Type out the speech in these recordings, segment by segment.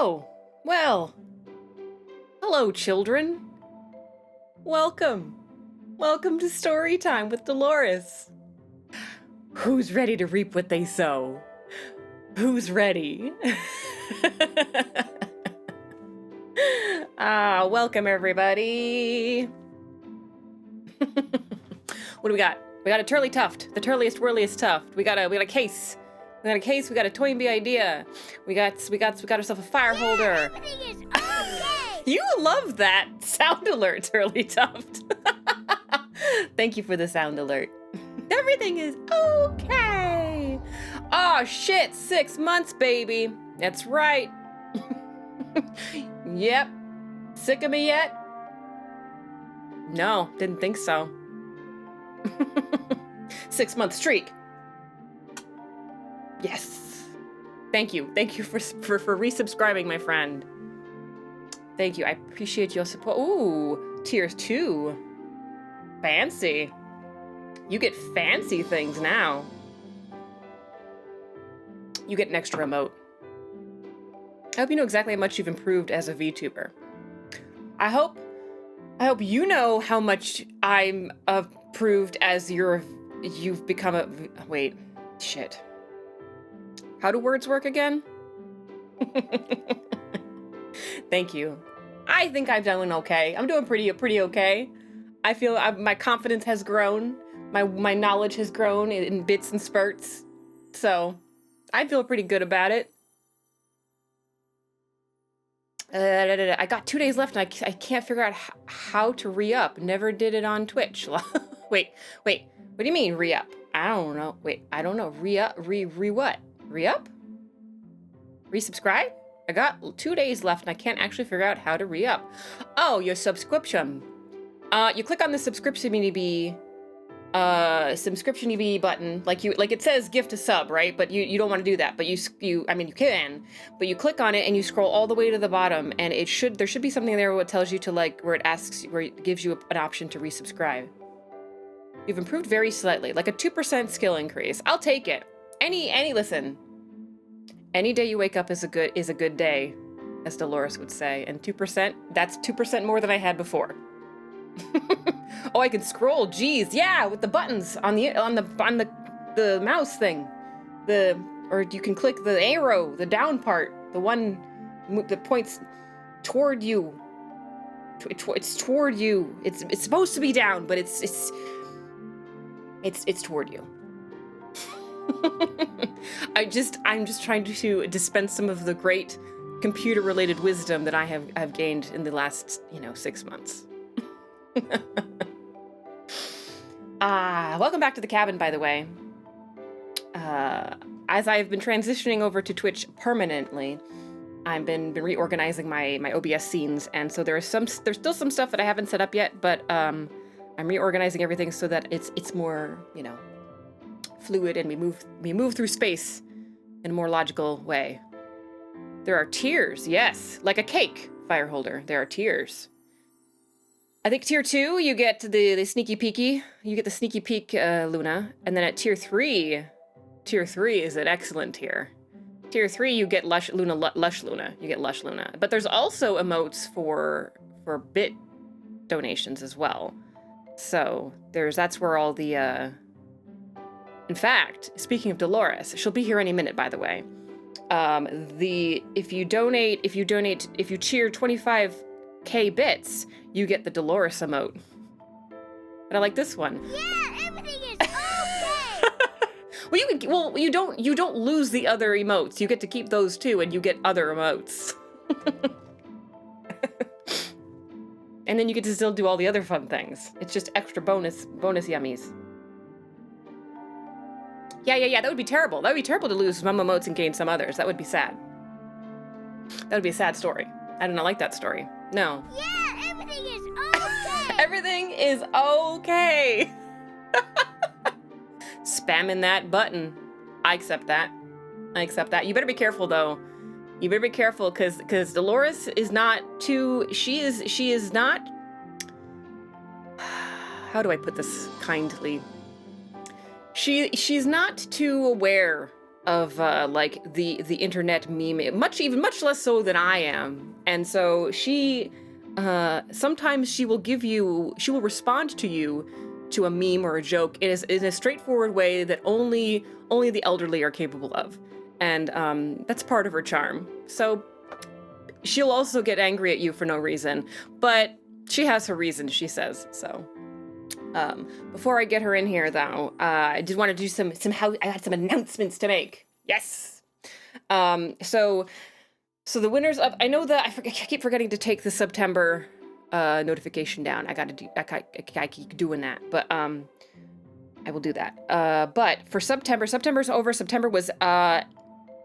Oh, well. Hello, children. Welcome. Welcome to Story Time with Delores. Who's ready to reap what they sow? Who's ready? Welcome everybody. What do we got? We got a Turley Tuft, the Turliest Whirliest Tuft. We got a case. We got a case, we got a Toynbee idea. We got ourselves a fire holder. Everything is okay. You love that sound alert, Turley Tuft. Thank you for the sound alert. Everything is okay. Oh shit, 6 months, baby. That's right. Yep. Sick of me yet? No, didn't think so. 6 month streak. Yes. Thank you. Thank you for resubscribing, my friend. Thank you. I appreciate your support. Ooh, tiers 2. Fancy. You get fancy things now. You get an extra remote. I hope you know exactly how much you've improved as a VTuber. I hope you know how much I'm improved as you've become a, wait, shit. How do words work again? Thank you. I think I'm doing okay. I'm doing pretty okay. I feel my confidence has grown. My knowledge has grown in bits and spurts. So I feel pretty good about it. I got 2 days left and I can't figure out how to re-up. Never did it on Twitch. Wait. What do you mean re-up? I don't know. Wait, I don't know. Re-up? Re-what? Re-up? Resubscribe? I got 2 days left and I can't actually figure out how to re-up. Oh, your subscription. You click on the subscription EB button, like it says gift a sub, right? But you don't want to do that. But you can, but you click on it and you scroll all the way to the bottom, and there should be something there where it tells you to where it gives you an option to resubscribe. You've improved very slightly, like a 2% skill increase. I'll take it. Listen. Any day you wake up is a good day, as Delores would say. And 2%, that's 2% more than I had before. Oh, I can scroll. Geez, yeah, with the buttons on the mouse thing. Or you can click the arrow, the down part, the one that points toward you. It's toward you. It's supposed to be down, but it's toward you. I'm just trying to dispense some of the great computer-related wisdom that I've gained in the last 6 months. Welcome back to the cabin, by the way. As I've been transitioning over to Twitch permanently, I've been reorganizing my OBS scenes, and so there's still some stuff that I haven't set up yet, but I'm reorganizing everything so that it's more, fluid, and we move through space in a more logical way. There are tiers, yes, like a cake fire holder. There are tiers. I think tier 2, you get the sneaky peeky. You get the sneaky peek Luna, and then at tier 3 is an excellent tier. Tier 3, you get lush Luna. You get lush Luna, but there's also emotes for bit donations as well. So that's where all the. In fact, speaking of Delores, she'll be here any minute, by the way. If you cheer 25k bits, you get the Delores emote. But I like this one. Yeah, everything is okay. You don't lose the other emotes. You get to keep those too, and you get other emotes. And then you get to still do all the other fun things. It's just extra bonus yummies. Yeah, that would be terrible. That would be terrible to lose some emotes and gain some others. That would be sad. That would be a sad story. I do not like that story. No. Yeah, everything is okay. Everything is okay. Spamming that button. I accept that. You better be careful, though. You better be careful, because Delores is not too... She is not... How do I put this kindly? She's not too aware like the internet meme, much less so than I am. And so she sometimes she will respond to you to a meme or a joke in a straightforward way that only the elderly are capable of. And that's part of her charm. So she'll also get angry at you for no reason, but she has her reasons, she says. So before I get her in here, though, I did want to do I had some announcements to make. Yes. So the winners of, I know that I keep forgetting to take the September notification down. I keep doing that, but I will do that. But for September's over. September was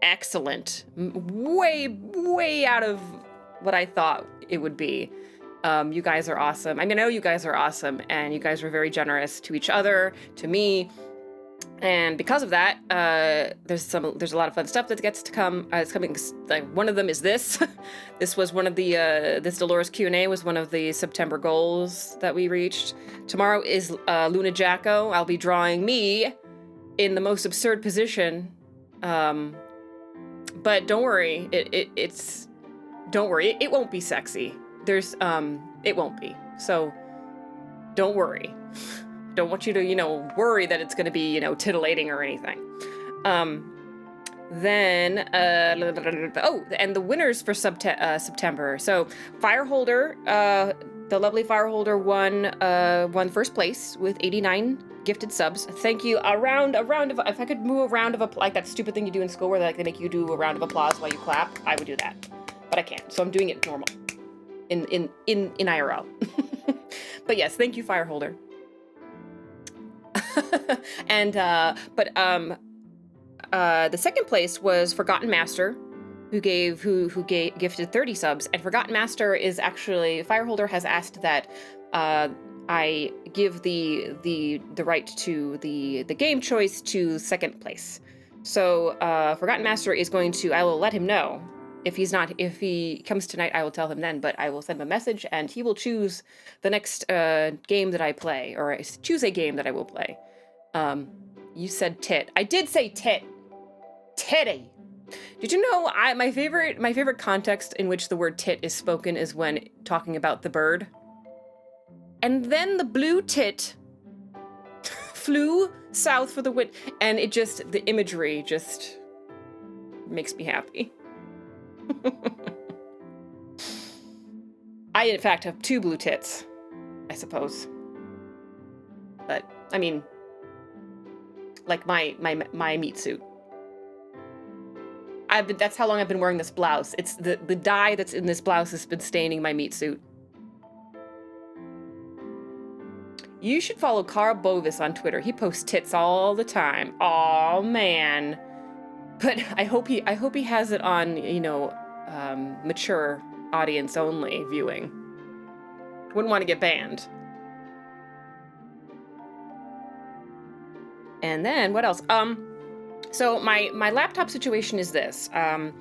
excellent. Way out of what I thought it would be. You guys are awesome. I mean, I know you guys are awesome, and you guys were very generous to each other, to me, and because of that, there's a lot of fun stuff that gets to come. It's coming. Like, one of them is this. This was one of the this Delores Q&A was one of the September goals that we reached. Tomorrow is Luna Jacko. I'll be drawing me in the most absurd position. But don't worry, don't worry, it won't be sexy. It won't be. So don't worry. Don't want you to, worry that it's going to be, titillating or anything. Then, and the winners for September. So Fireholder, the lovely Fireholder won first place with 89 gifted subs. Thank you. A round of, if I could move a round of applause, like that stupid thing you do in school where they make you do a round of applause while you clap, I would do that. But I can't, so I'm doing it normal. In IRL. But yes, thank you, Fireholder. And the second place was Forgotten Master, who gifted 30 subs. And Forgotten Master is actually, Fireholder has asked that I give the right to the game choice to second place. So Forgotten Master is going to, I will let him know. If he comes tonight, I will tell him then, but I will send him a message and he will choose the next game that I play, or choose a game that I will play. You said tit. I did say tit. Titty. Did you know my favorite context in which the word tit is spoken is when talking about the bird? And then the blue tit flew south for the wind, and the imagery just makes me happy. I, in fact, have 2 blue tits, I suppose. But, I mean, like my meat suit. That's how long I've been wearing this blouse. It's the dye that's in this blouse has been staining my meat suit. You should follow Carl Bovis on Twitter. He posts tits all the time. Aw, man. But I hope he has it on, mature audience only viewing. Wouldn't want to get banned. And then what else? So my laptop situation is this. My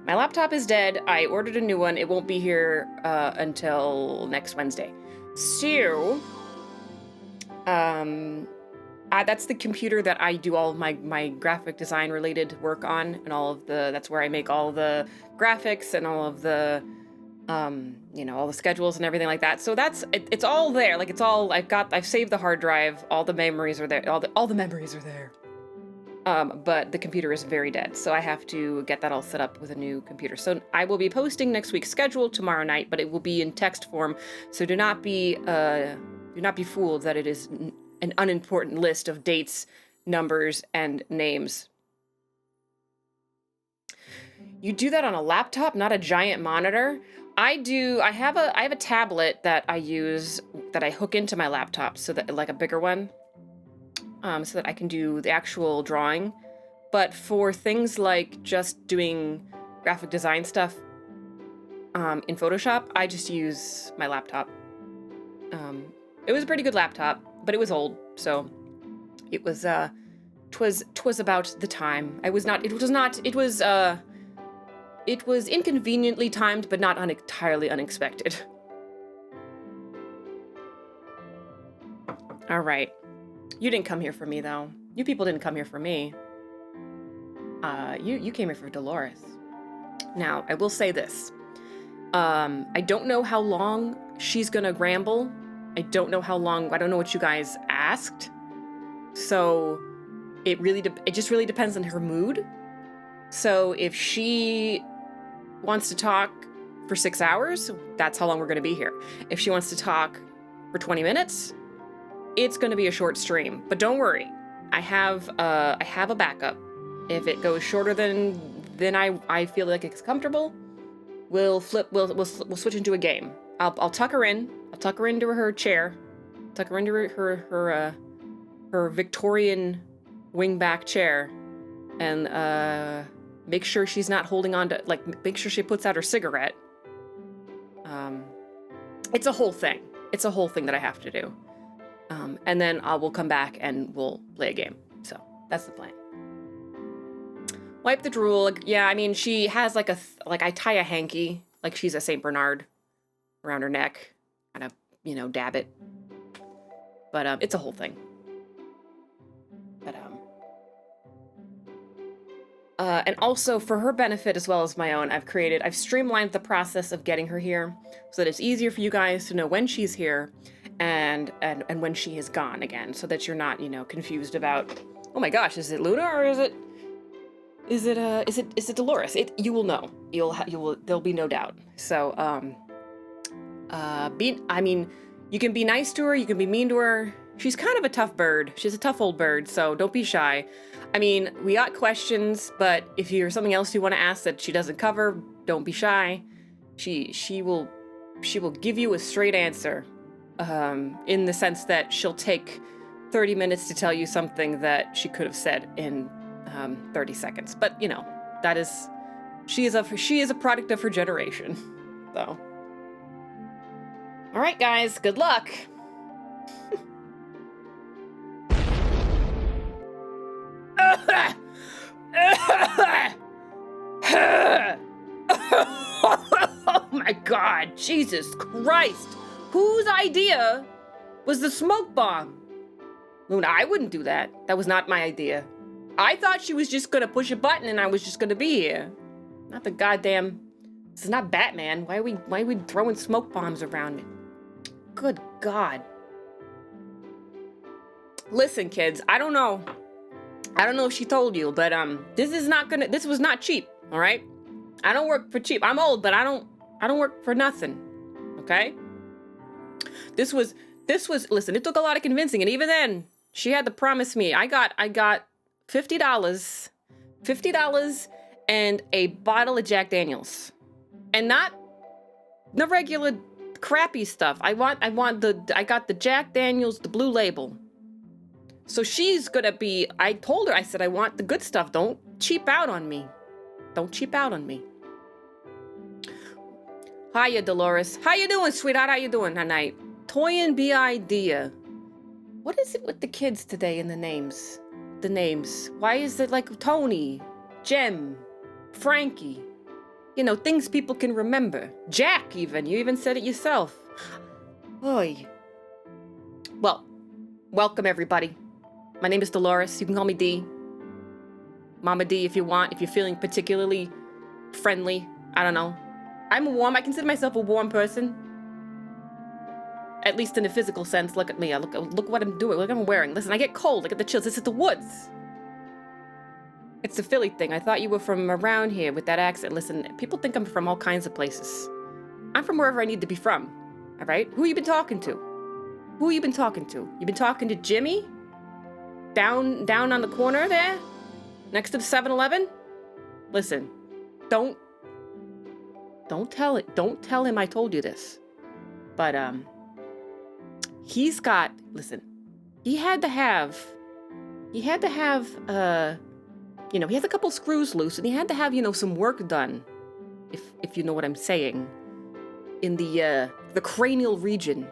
laptop is dead. I ordered a new one. It won't be here until next Wednesday. So that's the computer that I do all of my graphic design related work on, and that's where I make all the graphics and all of the all the schedules and everything like that. So it's all there. Like, it's all, I've saved the hard drive, all the memories are there, all the memories are there. But the computer is very dead, so I have to get that all set up with a new computer. So I will be posting next week's schedule tomorrow night, but it will be in text form. So do not be fooled that it is an unimportant list of dates, numbers, and names. You do that on a laptop, not a giant monitor? I have a tablet that I use, that I hook into my laptop, so that, like, a bigger one, so that I can do the actual drawing. But for things like just doing graphic design stuff in Photoshop, I just use my laptop. It was a pretty good laptop, but it was old, so it was 'twas about the time. It was inconveniently timed, but not entirely unexpected. All right. You didn't come here for me, though. You people didn't come here for me. You came here for Delores. Now, I will say this. I don't know how long she's gonna ramble. I don't know how long. I don't know what you guys asked. So it just really depends on her mood. So if she wants to talk for 6 hours, that's how long we're gonna be here. If she wants to talk for 20 minutes, it's gonna be a short stream. But don't worry, I have a backup. If it goes shorter than I feel like it's comfortable, we'll switch into a game. I'll tuck her in. I'll tuck her into her chair. Tuck her into her Victorian wingback chair, and make sure she's not holding on to, like, make sure she puts out her cigarette. It's a whole thing. It's a whole thing that I have to do. And then we'll come back and we'll play a game. So that's the plan. Wipe the drool. Yeah, I mean, she has like I tie a hanky, like she's a Saint Bernard, around her neck, kind of, dab it. But it's a whole thing. But and also for her benefit as well as my own, I've streamlined the process of getting her here so that it's easier for you guys to know when she's here and when she is gone again, so that you're not, confused about, oh my gosh, is it Luna or is it Delores? You will know. There'll be no doubt. So, you can be nice to her, you can be mean to her. She's kind of a tough bird. She's a tough old bird, so don't be shy. I mean, we got questions, but if you're something else you want to ask that she doesn't cover, don't be shy. She will give you a straight answer, in the sense that she'll take 30 minutes to tell you something that she could have said in 30 seconds. But, she is a product of her generation. So. All right, guys, good luck. Oh my God, Jesus Christ. Whose idea was the smoke bomb? Luna, I wouldn't do that. That was not my idea. I thought she was just gonna push a button and I was just gonna be here. Not the goddamn... This is not Batman. Why are we throwing smoke bombs around? Good God. Listen, kids, I don't know if she told you, but this was not cheap, all right? I don't work for cheap. I'm old, but I don't work for nothing. Okay? This was listen, it took a lot of convincing, and even then, she had to promise me. I got $50 and a bottle of Jack Daniels. And not the regular crappy stuff. I got the Jack Daniels, the blue label. So she's gonna be, I told her, I said, I want the good stuff. Don't cheap out on me. Don't cheap out on me. Hiya, Delores. How you doing, sweetheart? How you doing tonight? Toy and be idea. What is it with the kids today in the names? The names. Why is it like Tony, Jem, Frankie? Things people can remember. Jack, even. You even said it yourself. Oy. Well, welcome, everybody. My name is Delores. You can call me D. Mama D if you want, if you're feeling particularly friendly. I don't know. I consider myself a warm person. At least in a physical sense. Look at me. Look what I'm doing. Look what I'm wearing. Listen, I get cold. I get the chills. This is the woods. It's the Philly thing. I thought you were from around here with that accent. Listen, people think I'm from all kinds of places. I'm from wherever I need to be from. All right? Who you been talking to? Who you been talking to? You been talking to Jimmy? Down on the corner there? Next to the 7-Eleven? Listen, don't tell him I told you this. But, he had to have, he has a couple screws loose, and he had to have, some work done, if you know what I'm saying, in the cranial region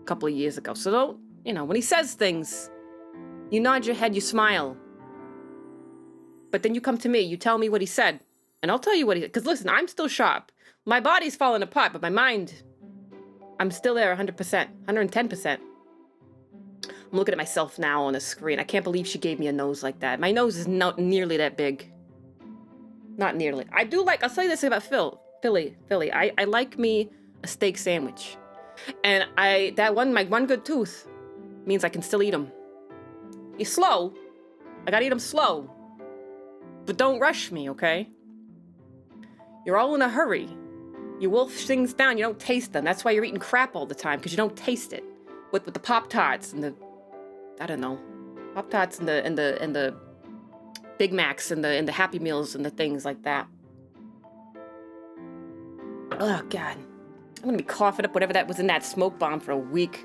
a couple of years ago. So don't, when he says things, you nod your head, you smile. But then you come to me, you tell me what he said, and I'll tell you what he said. Because listen, I'm still sharp. My body's falling apart, but my mind, I'm still there 100%, 110%. I'm looking at myself now on the screen. I can't believe she gave me a nose like that. My nose is not nearly that big. Not nearly. I do like, I'll say this about Philly. I like me a steak sandwich. And my one good tooth means I can still eat them. You're slow. I gotta eat them slow. But don't rush me, okay? You're all in a hurry. You wolf things down, you don't taste them. That's why you're eating crap all the time, because you don't taste it. With the Pop-Tarts and the, I don't know, Pop-Tarts and the Big Macs and the Happy Meals and the things like that. Oh, God. I'm gonna be coughing up whatever that was in that smoke bomb for a week.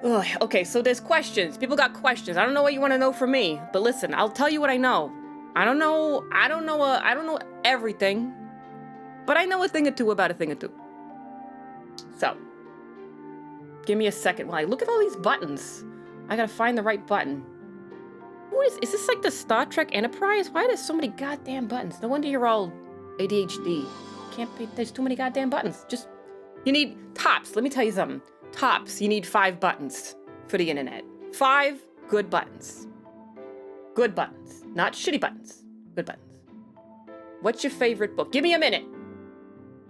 Ugh, okay, so there's questions. People got questions. I don't know what you want to know from me, but listen, I'll tell you what I know. I don't know everything, but I know a thing or two about a thing or two. So, give me a second while I look at all these buttons. I gotta find the right button. Is this like the Star Trek Enterprise? Why are there so many goddamn buttons? No wonder you're all ADHD. Can't be, there's too many goddamn buttons. Just, you need tops. Let me tell you something. Tops, you need 5 buttons for the internet. 5 good buttons. Good buttons. Not shitty buttons. Good buttons. What's your favorite book? Give me a minute.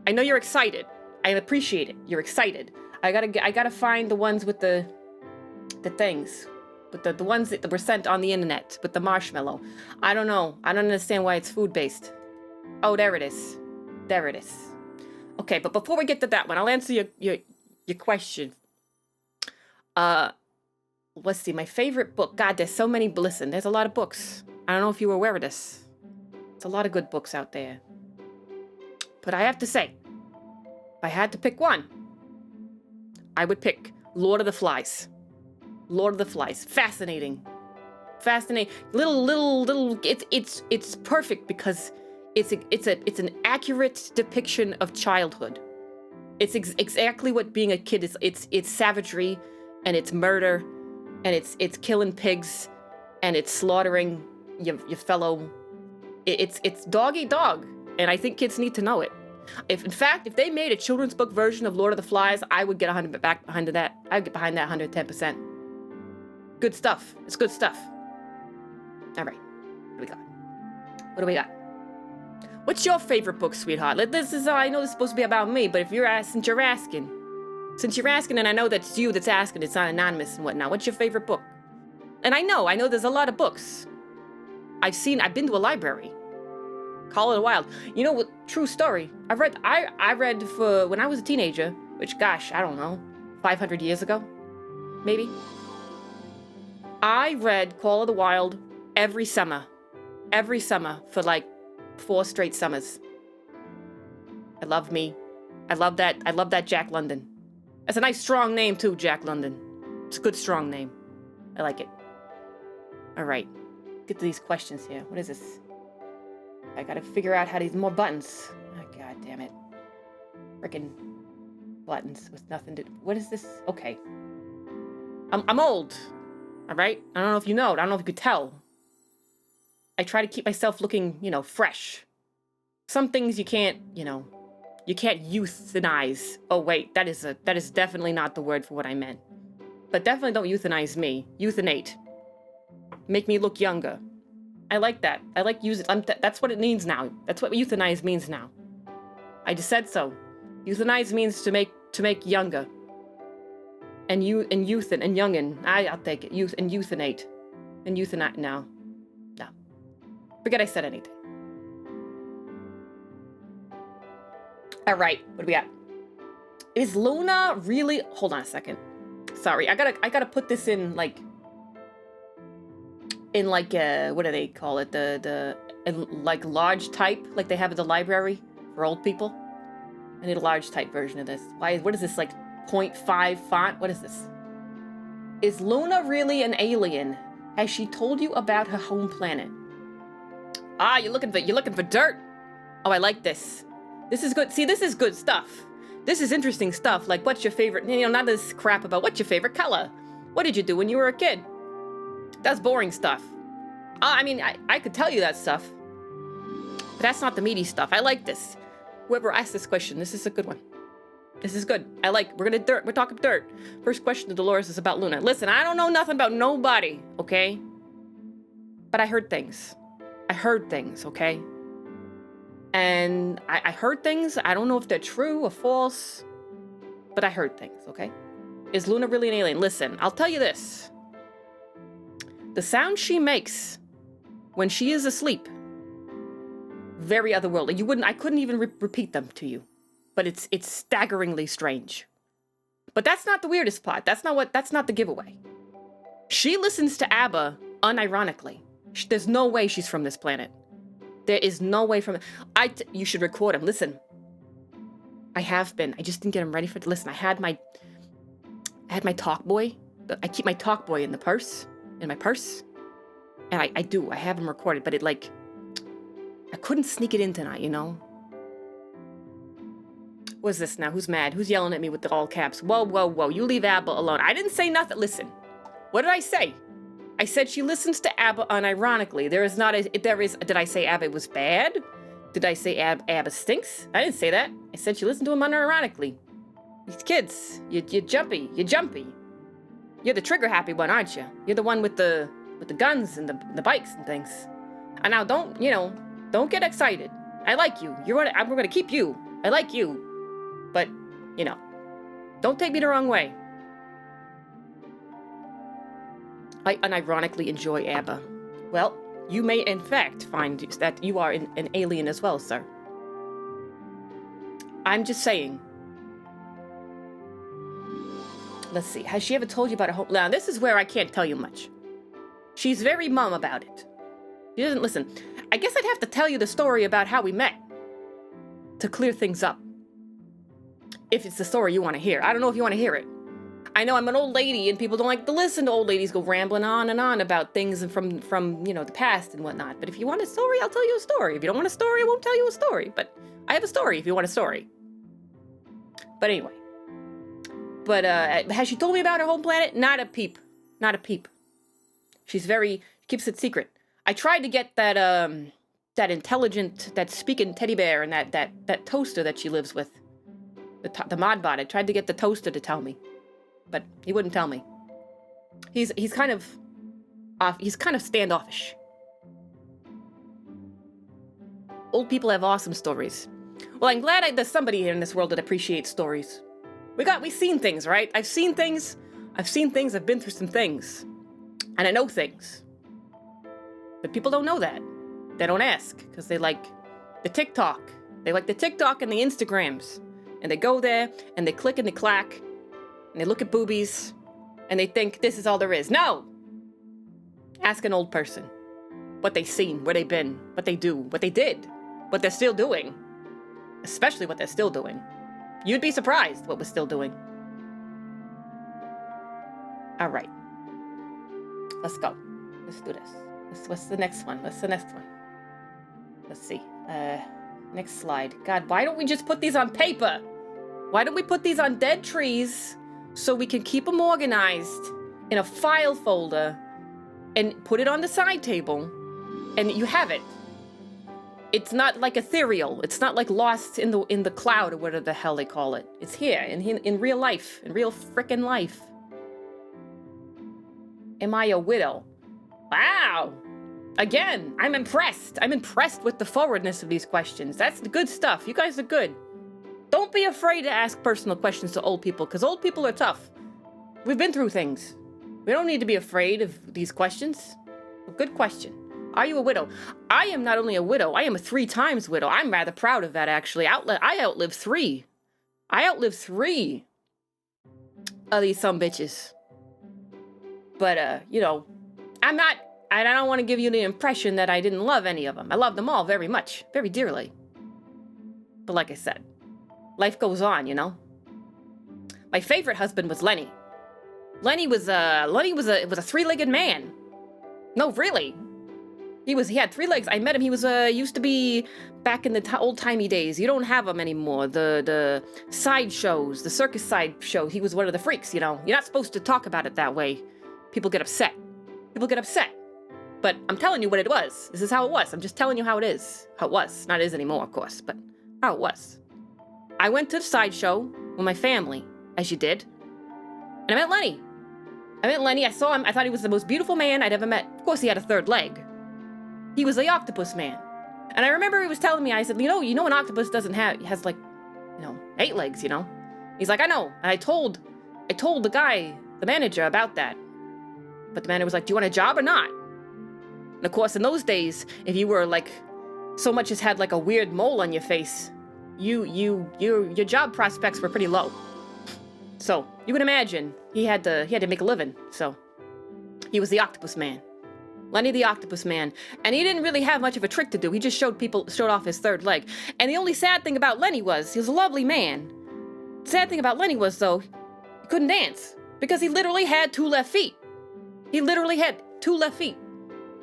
I know you're excited. I appreciate it. You're excited. I gotta find the ones with the things. With the ones that were sent on the internet with the marshmallow. I don't know. I don't understand why it's food-based. Oh, there it is. There it is. Okay, but before we get to that one, I'll answer your question. Let's see, my favorite book. God, there's so many. Listen, there's a lot of books. I don't know if you were aware of this. There's a lot of good books out there. But I have to say, if I had to pick one, I would pick Lord of the Flies. Lord of the Flies. Fascinating. Little. It's perfect because it's an accurate depiction of childhood. It's exactly what being a kid is. It's savagery, and it's murder, and it's killing pigs, and it's slaughtering your fellow. It's dog eat dog, and I think kids need to know it. If they made a children's book version of Lord of the Flies, I would get 100 back behind that. I'd get behind that 110%. Good stuff. It's good stuff. All right, what do we got? What's your favorite book, sweetheart? I know this is supposed to be about me, but since you're asking, and I know that's you that's asking, it's not anonymous and whatnot. What's your favorite book? And I know there's a lot of books. I've been to a library. Call it a Wild. You know what? True story. I read for when I was a teenager, which, gosh, I don't know, 500 years ago, maybe. I read Call of the Wild every summer for like 4 straight summers. I love that Jack London. That's a nice strong name too, Jack London. It's a good strong name. I like it. All right, get to these questions here. What is this? I gotta figure out how to use more buttons. Oh, God damn it. Frickin' buttons with nothing to. What is this? Okay. I'm old. All right. I don't know if you know. I don't know if you could tell. I try to keep myself looking, fresh. Some things you can't euthanize. Oh wait, that is definitely not the word for what I meant. But definitely don't euthanize me. Euthanate. Make me look younger. I like that. I like that's what it means now. That's what euthanize means now. I just said so. Euthanize means to make younger. And youngin. I'll take it. Youth and euthanate. And euthanate now. No. Forget I said anything. All right, what do we got? Is Luna really? Hold on a second. Sorry, I gotta put this in like what do they call it? Like large type, like they have at the library for old people. I need a large type version of this. What is this, like 0.5 font? What is this? Is Luna really an alien? Has she told you about her home planet? Ah, you're looking for dirt. Oh, I like this. This is good. See, this is good stuff. This is interesting stuff. Like, what's your favorite? Not this crap about what's your favorite color. What did you do when you were a kid? That's boring stuff. I could tell you that stuff, but that's not the meaty stuff. I like this. Whoever asked this question, this is a good one. This is good. We're talking dirt. First question to Delores is about Luna. Listen, I don't know nothing about nobody, okay? But I heard things. Okay? And I heard things. I don't know if they're true or false, but I heard things, okay? Is Luna really an alien? Listen, I'll tell you this. The sound she makes when she is asleep, very otherworldly. I couldn't even repeat them to you, but it's staggeringly strange. But that's not the weirdest part. That's not the giveaway. She listens to ABBA unironically. There's no way she's from this planet. There is no way from... You should record him. Listen. I have been. I just didn't get him ready for it. Listen, I had my talk boy. I keep my talk boy in my purse. And I have him recorded, but I couldn't sneak it in tonight, you know? What's this now? Who's mad? Who's yelling at me with the all caps? Whoa. You leave ABBA alone. I didn't say nothing. Listen. What did I say? I said she listens to ABBA unironically. Did I say ABBA was bad? Did I say ABBA stinks? I didn't say that. I said she listened to him unironically. These kids, you're jumpy. You're the trigger happy one, aren't you? You're the one with the guns and the bikes and things. And now don't get excited. I like you. We're gonna keep you. I like you. But, don't take me the wrong way. I unironically enjoy ABBA. Well, you may in fact find that you are an alien as well, sir. I'm just saying. Let's see. Has she ever told you about her home? Now, this is where I can't tell you much. She's very mum about it. She doesn't listen. I guess I'd have to tell you the story about how we met to clear things up. If it's the story you want to hear. I don't know if you want to hear it. I know I'm an old lady and people don't like to listen to old ladies go rambling on and on about things from the past and whatnot. But if you want a story, I'll tell you a story. If you don't want a story, I won't tell you a story. But I have a story if you want a story. But anyway. But has she told me about her home planet? Not a peep. She's keeps it secret. I tried to get that intelligent, that speaking teddy bear and that toaster that she lives with. The modbot. I tried to get the toaster to tell me. But he wouldn't tell me. He's kind of off. He's kind of standoffish. Old people have awesome stories. Well, I'm glad there's somebody here in this world that appreciates stories. We've seen things, right? I've seen things. I've been through some things. And I know things. But people don't know that. They don't ask because they like the TikTok. They like the TikTok and the Instagrams. And they go there and they click and they clack. And they look at boobies, and they think this is all there is. No! Ask an old person what they've seen, where they've been, what they do, what they did, what they're still doing. Especially what they're still doing. You'd be surprised what we're still doing. All right. Let's go. Let's do this. What's the next one? Let's see. Next slide. God, why don't we just put these on paper? Why don't we put these on dead trees so we can keep them organized in a file folder and put it on the side table and you have it. It's not like ethereal. It's not like lost in the cloud or whatever the hell they call it. It's here in real life, in real frickin' life. Am I a widow? Wow. Again, I'm impressed. I'm impressed with the forwardness of these questions. That's the good stuff. You guys are good. Don't be afraid to ask personal questions to old people, because old people are tough. We've been through things. We don't need to be afraid of these questions. A good question. Are you a widow? I am not only a widow, I am a 3 times widow. I'm rather proud of that, actually. I outlived 3. I outlived 3 of these sumbitches. But, I don't want to give you the impression that I didn't love any of them. I love them all very much, very dearly. But like I said, life goes on, you know? My favorite husband was Lenny. Lenny was a 3-legged man. No, really. He had 3 legs. I met him. He was used to be back in the old-timey days. You don't have them anymore. The side shows, the circus side show. He was one of the freaks, you know? You're not supposed to talk about it that way. People get upset. But I'm telling you what it was. This is how it was. I'm just telling you how it is. How it was. Not it is anymore, of course, but how it was. I went to the sideshow with my family, as you did. And I met Lenny. I saw him. I thought he was the most beautiful man I'd ever met. Of course, he had a third leg. He was the octopus man. And I remember he was telling me, I said, you know, an octopus has like, 8 legs, He's like, I know. And I told the guy, the manager, about that. But the manager was like, do you want a job or not? And of course, in those days, if you were like, so much as had like a weird mole on your face, your job prospects were pretty low. So you can imagine he had to make a living. So he was the octopus man, Lenny the octopus man, and he didn't really have much of a trick to do. He just showed off his third leg. And the only sad thing about Lenny was he was a lovely man. Sad thing about Lenny was though, he couldn't dance because he literally had 2 left feet. He literally had 2 left feet.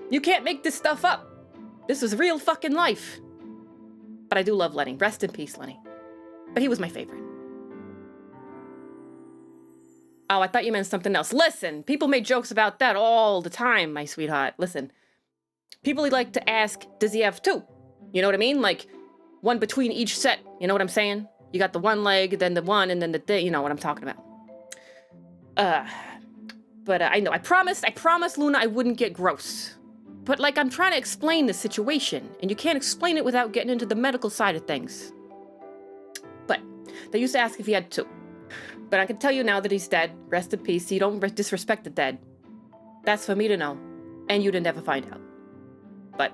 You can't make this stuff up. This was real fucking life. But I do love Lenny. Rest in peace, Lenny. But he was my favorite. Oh, I thought you meant something else. Listen, people make jokes about that all the time, my sweetheart. Listen, people like to ask, does he have 2? You know what I mean? Like, 1 between each set. You know what I'm saying? You got the 1 leg, then the 1, and then the thing. You know what I'm talking about. But I know. I promised Luna I wouldn't get gross. But, like, I'm trying to explain the situation, and you can't explain it without getting into the medical side of things. But they used to ask if he had 2. But I can tell you now that he's dead. Rest in peace. You don't disrespect the dead. That's for me to know. And you'd never find out. But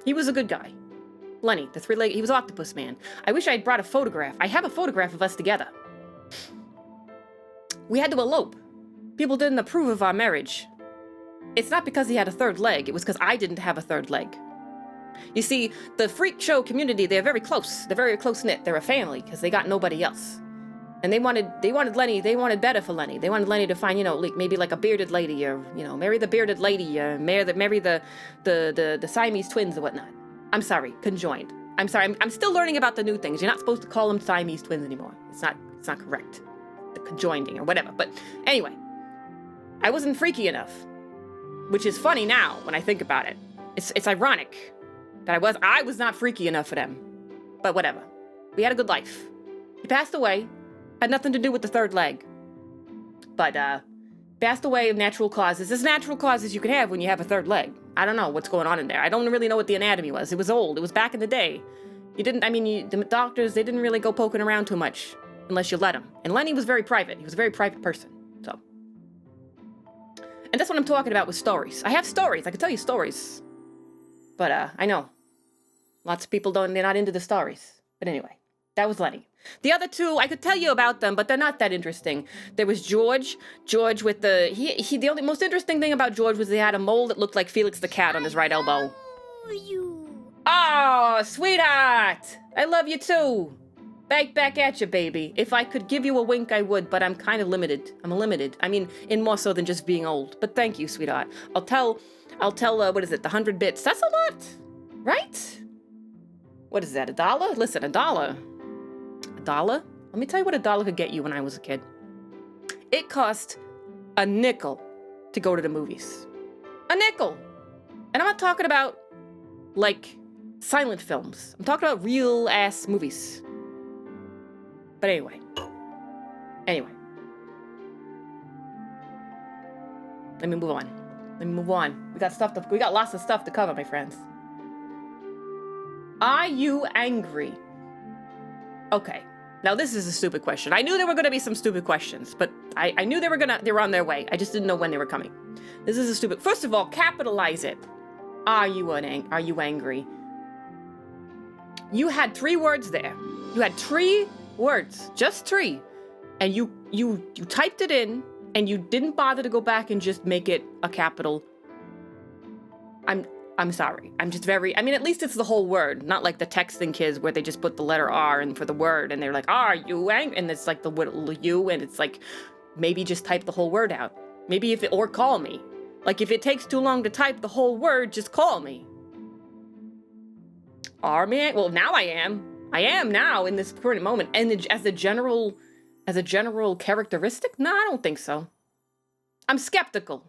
he was a good guy. Lenny, the 3-legged, he was Octopus Man. I wish I had brought a photograph. I have a photograph of us together. We had to elope. People didn't approve of our marriage. It's not because he had a 3rd leg. It was because I didn't have a 3rd leg. You see, the freak show community, they're very close. They're very close-knit. They're a family because they got nobody else. And they wanted Lenny, they wanted better for Lenny. They wanted Lenny to find, like maybe like a bearded lady or, marry the bearded lady or marry the Siamese twins or whatnot. I'm sorry, conjoined. I'm sorry, I'm still learning about the new things. You're not supposed to call them Siamese twins anymore. It's not correct. The conjoining or whatever. But anyway, I wasn't freaky enough, which is funny now when I think about it. It's ironic that I was not freaky enough for them. But whatever. We had a good life. He passed away. Had nothing to do with the 3rd leg. But, passed away of natural causes. There's natural causes you can have when you have a 3rd leg. I don't know what's going on in there. I don't really know what the anatomy was. It was old. It was back in the day. The doctors, they didn't really go poking around too much unless you let them. And Lenny was very private. He was a very private person. So. And that's what I'm talking about with stories. I have stories. I can tell you stories. But, I know. Lots of people they're not into the stories. But anyway, that was Lenny. The other 2, I could tell you about them, but they're not that interesting. There was George. George with the only most interesting thing about George was he had a mole that looked like Felix the cat on his right elbow. Oh, sweetheart! I love you too. Back at you, baby. If I could give you a wink, I would, but I'm kind of limited. I'm limited. I mean, in more so than just being old. But thank you, sweetheart. I'll tell, what is it, the 100 bits. That's a lot, right? What is that, $1? Listen, $1. $1? Let me tell you what $1 could get you when I was a kid. It cost a nickel to go to the movies. A nickel! And I'm not talking about, like, silent films. I'm talking about real-ass movies. But anyway. Let me move on. We got lots of stuff to cover, my friends. Are you angry? Okay. Now this is a stupid question. I knew there were going to be some stupid questions, but I knew they were on their way. I just didn't know when they were coming. This is a stupid. First of all, capitalize it. Are you angry? You had 3 words there. You had 3 words, just 3, and you typed it in, and you didn't bother to go back and just make it a capital. I'm sorry. I'm just very, at least it's the whole word, not like the texting kids where they just put the letter R in for the word and they're like, are you angry? And it's like the word you, and it's like, maybe just type the whole word out. Maybe or call me. Like if it takes too long to type the whole word, just call me. Are me? Well, now I am. I am now in this current moment. And as a general characteristic? No, I don't think so. I'm skeptical.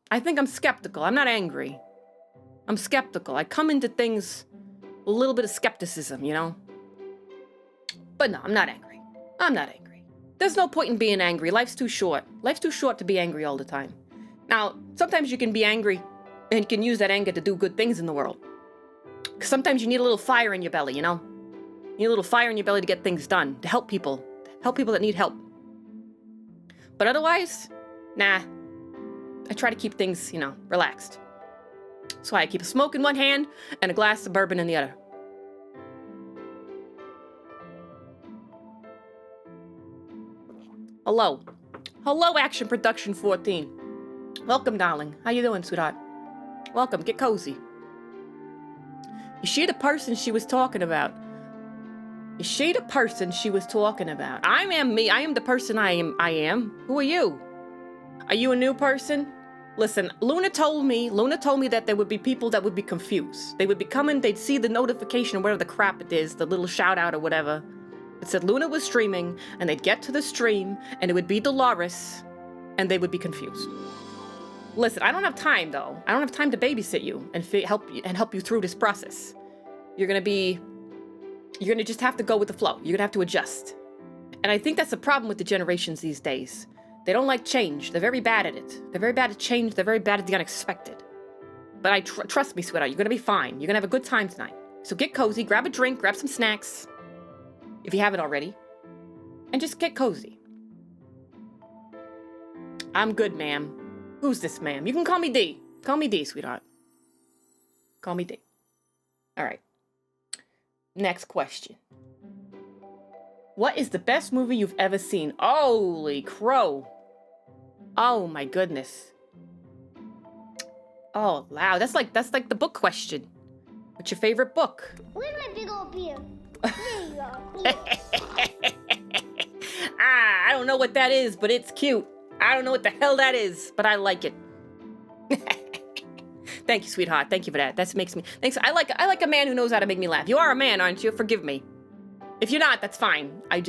I think I'm skeptical. I'm not angry. I'm skeptical. I come into things a little bit of skepticism, But no, I'm not angry. I'm not angry. There's no point in being angry. Life's too short. Life's too short to be angry all the time. Now, sometimes you can be angry and you can use that anger to do good things in the world. 'Cause sometimes you need a little fire in your belly, you know? You need a little fire in your belly to get things done, to help people that need help. But otherwise, nah. I try to keep things, relaxed. That's why I keep a smoke in one hand and a glass of bourbon in the other. Hello. Hello, Action Production 14. Welcome, darling. How you doing, sweetheart? Welcome. Get cozy. Is she the person she was talking about? Is she the person she was talking about? I am me. I am the person I am. Who are you? Are you a new person? Listen, Luna told me that there would be people that would be confused. They would be coming, they'd see the notification or whatever the crap it is, the little shout out or whatever. It said Luna was streaming, and they'd get to the stream, and it would be Delores, and they would be confused. Listen, I don't have time though. I don't have time to babysit you and help you through this process. You're gonna just have to go with the flow. You're gonna have to adjust. And I think that's the problem with the generations these days. They don't like change. They're very bad at it. They're very bad at change. They're very bad at the unexpected. But trust me, sweetheart, you're gonna be fine. You're gonna have a good time tonight. So get cozy, grab a drink, grab some snacks, if you haven't already, and just get cozy. I'm good, ma'am. Who's this ma'am? You can call me D. Call me D, sweetheart. Call me D. All right. Next question. What is the best movie you've ever seen? Holy crow. Oh my goodness. Oh, wow. That's like the book question. What's your favorite book? Where's my big old beer? There you go. I don't know what that is, but it's cute. I don't know what the hell that is, but I like it. Thank you, sweetheart. Thank you for that. That makes me... Thanks. I like a man who knows how to make me laugh. You are a man, aren't you? Forgive me. If you're not, that's fine. I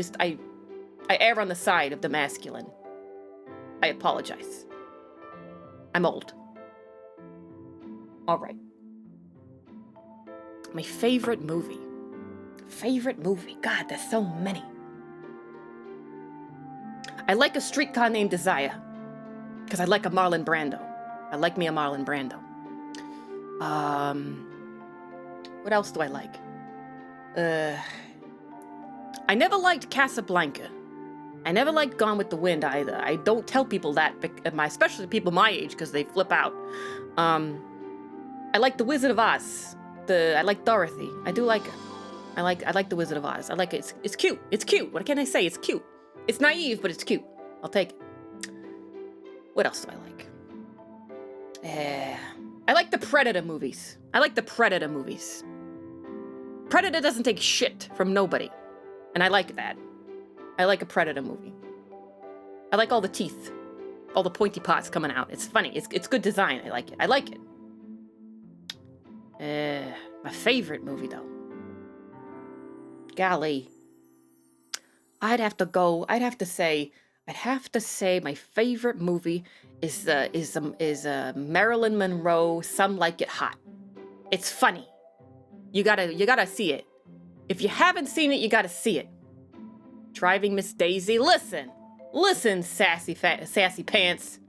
err on the side of the masculine. I apologize. I'm old. All right. My favorite movie. Favorite movie. God, there's so many. I like A Streetcar Named Desire. Because I like a Marlon Brando. I like me a Marlon Brando. What else do I like? I never liked Casablanca. I never liked Gone with the Wind either. I don't tell people that, especially people my age, because they flip out. I like The Wizard of Oz. I like Dorothy. I do like her. I like The Wizard of Oz. I like it. It's cute. It's cute. What can I say? It's cute. It's naive, but it's cute. I'll take it. What else do I like? I like the Predator movies. Predator doesn't take shit from nobody. And I like that. I like a Predator movie. I like all the teeth. All the pointy parts coming out. It's funny. It's good design. I like it. My favorite movie, though. Golly. I'd have to say my favorite movie is Marilyn Monroe, Some Like It Hot. It's funny. You gotta see it. If you haven't seen it, you gotta see it. Driving Miss Daisy. Listen, sassy pants.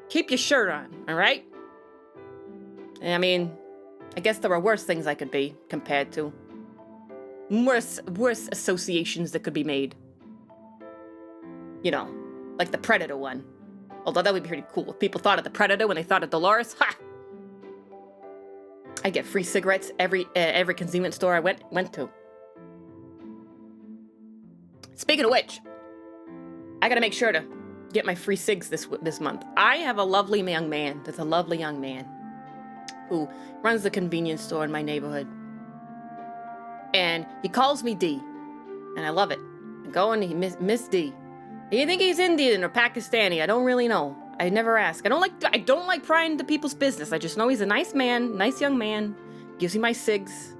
Keep your shirt on, all right? I mean, I guess there are worse things I could be compared to. Worse associations that could be made. You know, like the Predator one. Although that would be pretty cool. If people thought of the Predator when they thought of Delores, ha! I get free cigarettes every convenience store I went to. Speaking of which, I gotta make sure to get my free cigs this month. I have a lovely young man. There's a lovely young man who runs the convenience store in my neighborhood. And he calls me D. And I love it. I go and he Miss D. You think he's Indian or Pakistani? I don't really know. I never ask. I don't like prying into people's business. I just know he's a nice man, nice young man. Gives me my cigs.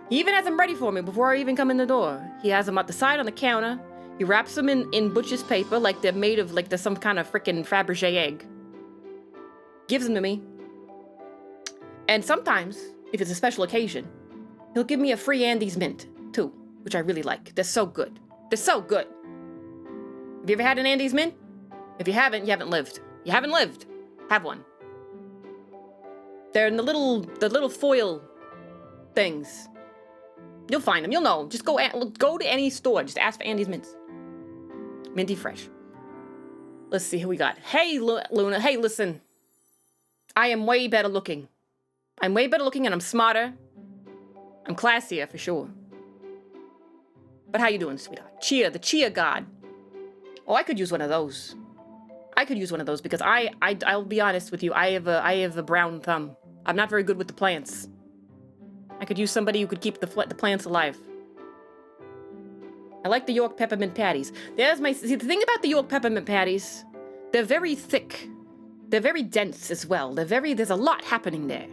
He even has them ready for me before I even come in the door. He has them at the side on the counter. He wraps them in butcher's paper like they're made of like they're some kind of freaking Fabergé egg. Gives them to me. And sometimes, if it's a special occasion, he'll give me a free Andes Mint, too. which I really like. They're so good. They're so good. Have you ever had an Andes mint? If you haven't lived. You haven't lived. Have one. They're in the little foil things. You'll find them. You'll know. Just go to any store. Just ask for Andes mints. Minty fresh. Let's see who we got. Hey, Luna. Hey, listen. I am way better looking. I'm way better looking and I'm smarter. I'm classier for sure. But how you doing, sweetheart? Chia, the Chia god. Oh, I could use one of those. I could use one of those because I'll be honest with you. I have a brown thumb. I'm not very good with the plants. I could use somebody who could keep the plants alive. I like the York peppermint patties. See, the thing about the York peppermint patties, they're very thick. They're very dense as well. There's a lot happening there.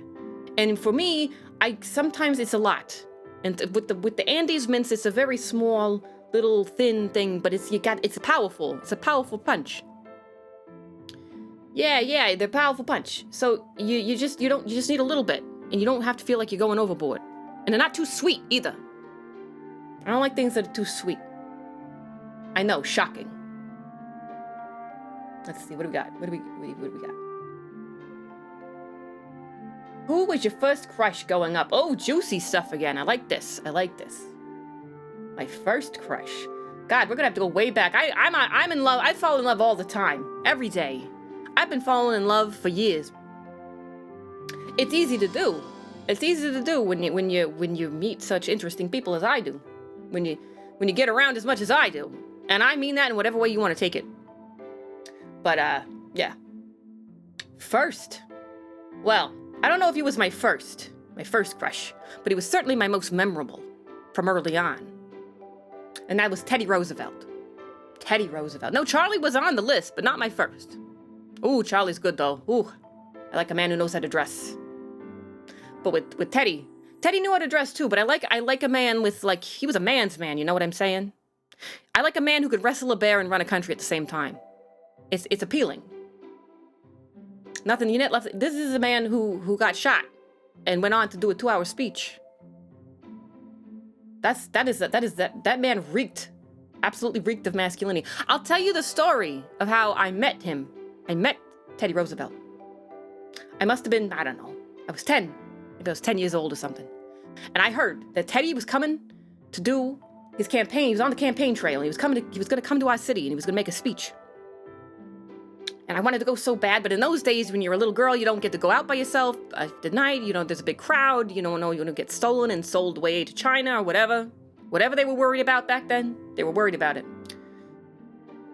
And for me, sometimes it's a lot. And with the Andes mints, it's a very small, little, thin thing, but it's powerful. It's a powerful punch. Yeah, they're powerful punch. So you just need a little bit, and you don't have to feel like you're going overboard. And they're not too sweet either. I don't like things that are too sweet. I know, shocking. Let's see, what do we got? What do we got? Who was your first crush going up? Oh, juicy stuff again. I like this. My first crush. God, we're gonna have to go way back. I'm in love. I fall in love all the time, every day. I've been falling in love for years. It's easy to do. It's easy to do when you meet such interesting people as I do. When you get around as much as I do. And I mean that in whatever way you want to take it. But yeah. First. Well, I don't know if he was my first crush, but he was certainly my most memorable from early on. And that was Teddy Roosevelt. Teddy Roosevelt. No, Charlie was on the list, but not my first. Ooh, Charlie's good though. Ooh, I like a man who knows how to dress. But with Teddy knew how to dress too, but I like a man with, like, he was a man's man, you know what I'm saying? I like a man who could wrestle a bear and run a country at the same time. It's appealing. Nothing you net left. This is a man who got shot and went on to do a 2-hour speech. That man absolutely reeked of masculinity. I'll tell you the story of how I met him. I met Teddy Roosevelt. I must have been, I don't know, I was 10. Maybe I was 10 years old or something. And I heard that Teddy was coming to do his campaign. He was on the campaign trail. And he was going to come to our city and he was going to make a speech. And I wanted to go so bad, but in those days, when you're a little girl, you don't get to go out by yourself at night. You know, there's a big crowd. You don't know you're going to get stolen and sold away to China or whatever. Whatever they were worried about back then, they were worried about it.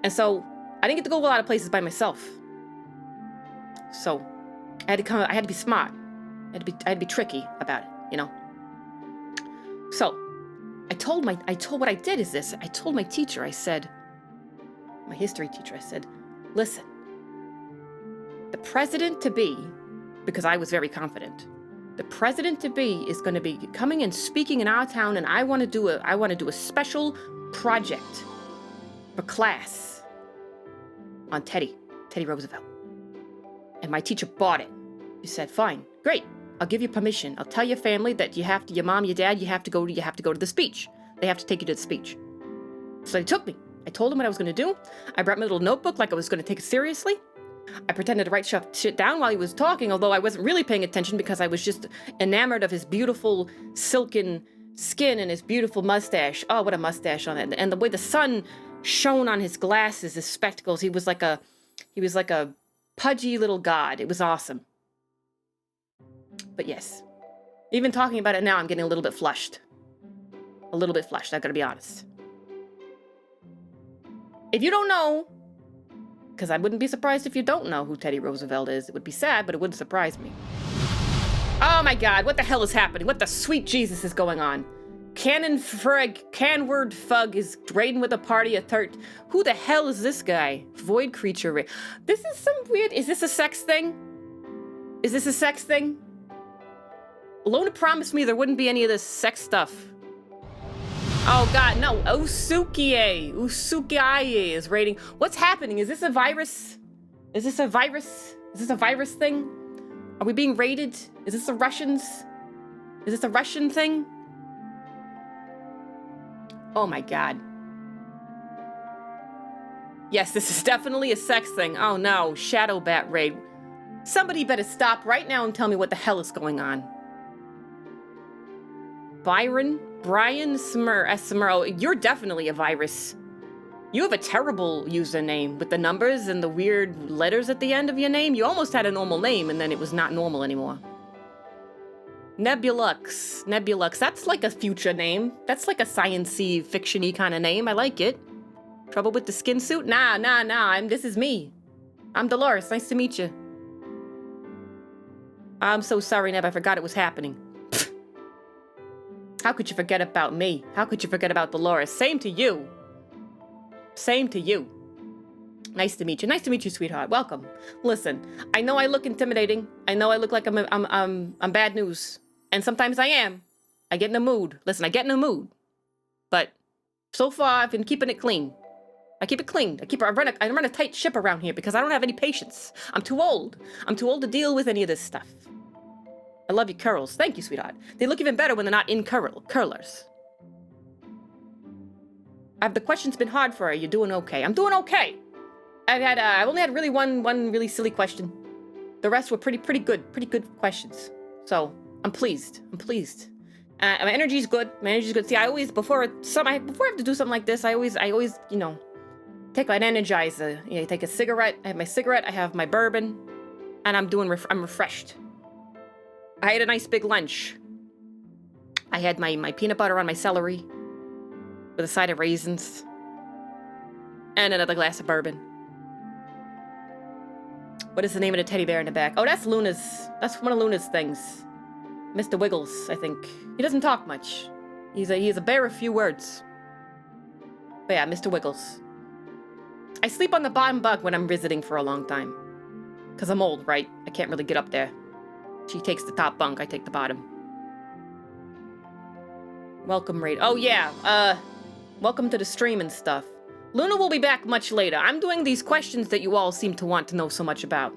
And so I didn't get to go a lot of places by myself. So I had to be smart. I had to be tricky about it, you know. So I told my teacher, I said, my history teacher, I said, listen, the president-to-be, because I was very confident, the president-to-be is going to be coming and speaking in our town, and I want to do a special project for class on Teddy Roosevelt. And my teacher bought it. She said, fine, great, I'll give you permission. I'll tell your family that your mom, your dad, you have to go to the speech. They have to take you to the speech. So they took me. I told them what I was going to do. I brought my little notebook like I was going to take it seriously. I pretended to write shit down while he was talking, although I wasn't really paying attention because I was just enamored of his beautiful silken skin and his beautiful mustache. Oh, what a mustache on it. And the way the sun shone on his glasses, his spectacles. He was like a pudgy little god. It was awesome. But yes, even talking about it now, I'm getting a little bit flushed. I've got to be honest. If you don't know, because I wouldn't be surprised if you don't know who Teddy Roosevelt is. It would be sad, but it wouldn't surprise me. Oh my God, what the hell is happening? What the sweet Jesus is going on? Canward Fug is raiding with a party of Who the hell is this guy? Void creature. This is some weird. Is this a sex thing? Lona promised me there wouldn't be any of this sex stuff. Oh God, no. Usukiye is raiding. What's happening? Is this a virus? Is this a virus thing? Are we being raided? Is this the Russians? Is this a Russian thing? Oh my god. Yes, this is definitely a sex thing. Oh no, Shadow Bat Raid. Somebody better stop right now and tell me what the hell is going on. Brian Smur. Oh, you're definitely a virus. You have a terrible username with the numbers and the weird letters at the end of your name. You almost had a normal name and then it was not normal anymore. Nebulux. That's like a future name. That's like a science-y, fiction-y kind of name. I like it. Trouble with the skin suit? Nah. This is me. I'm Delores. Nice to meet you. I'm so sorry, Neb. I forgot it was happening. How could you forget about me? How could you forget about Delores? Same to you. Same to you. Nice to meet you. Nice to meet you, sweetheart. Welcome. Listen, I know I look intimidating. I know I look like I'm bad news. And sometimes I am. I get in a mood. Listen, I get in a mood. But so far, I've been keeping it clean. I keep it clean. I run a tight ship around here because I don't have any patience. I'm too old. I'm too old to deal with any of this stuff. I love your curls. Thank you, sweetheart. They look even better when they're not in curlers. Have the questions been hard for you? You're doing okay. I'm doing okay. I've only had really one really silly question. The rest were pretty good questions. So I'm pleased. My energy's good. See, I always before I have to do something like this, I always take an energizer. Take a cigarette. I have my cigarette. I have my bourbon, and I'm refreshed. I had a nice big lunch. I had my peanut butter on my celery with a side of raisins and another glass of bourbon. What is the name of the teddy bear in the back? Oh, that's Luna's. That's one of Luna's things. Mr. Wiggles, I think. He doesn't talk much. He's a bear of few words. But yeah, Mr. Wiggles. I sleep on the bottom bunk when I'm visiting for a long time. Because I'm old, right? I can't really get up there. She takes the top bunk, I take the bottom. Welcome, Raid. Oh, yeah. Welcome to the stream and stuff. Luna will be back much later. I'm doing these questions that you all seem to want to know so much about.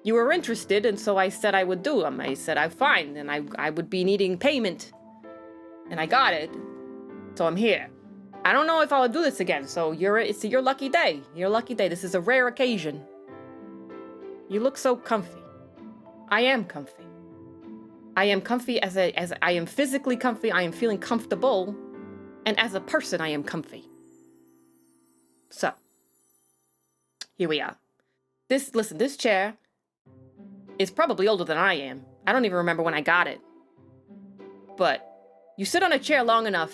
You were interested, and so I said I would do them. I said I'm fine, and I would be needing payment. And I got it. So I'm here. I don't know if I'll do this again, so it's your lucky day. Your lucky day. This is a rare occasion. You look so comfy. I am comfy. I am comfy as I am physically comfy. I am feeling comfortable. And as a person, I am comfy. So, here we are. This chair is probably older than I am. I don't even remember when I got it. But you sit on a chair long enough,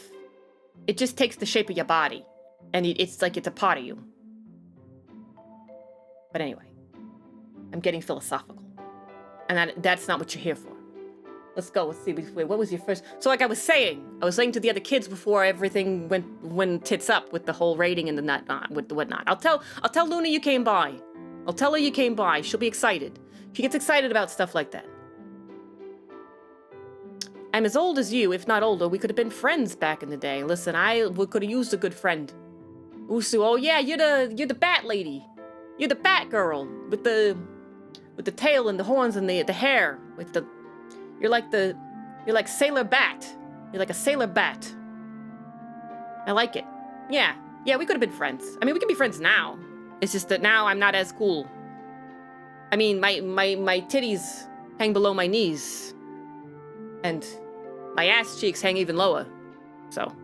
it just takes the shape of your body. And it's like it's a part of you. But anyway, I'm getting philosophical. And that's not what you're here for. Let's go. Let's see. Wait, what was your first? So like I was saying to the other kids before everything went tits up with the whole rating and the whatnot. I'll tell Luna you came by. I'll tell her you came by. She'll be excited. She gets excited about stuff like that. I'm as old as you, if not older. We could have been friends back in the day. Listen, we could have used a good friend. Usu, oh yeah, you're the bat lady. You're the bat girl with the tail and the horns and the hair with the. You're like Sailor Bat. You're like a Sailor Bat. I like it. Yeah, we could have been friends. I mean, we can be friends now. It's just that now I'm not as cool. I mean, my titties hang below my knees. And my ass cheeks hang even lower. So.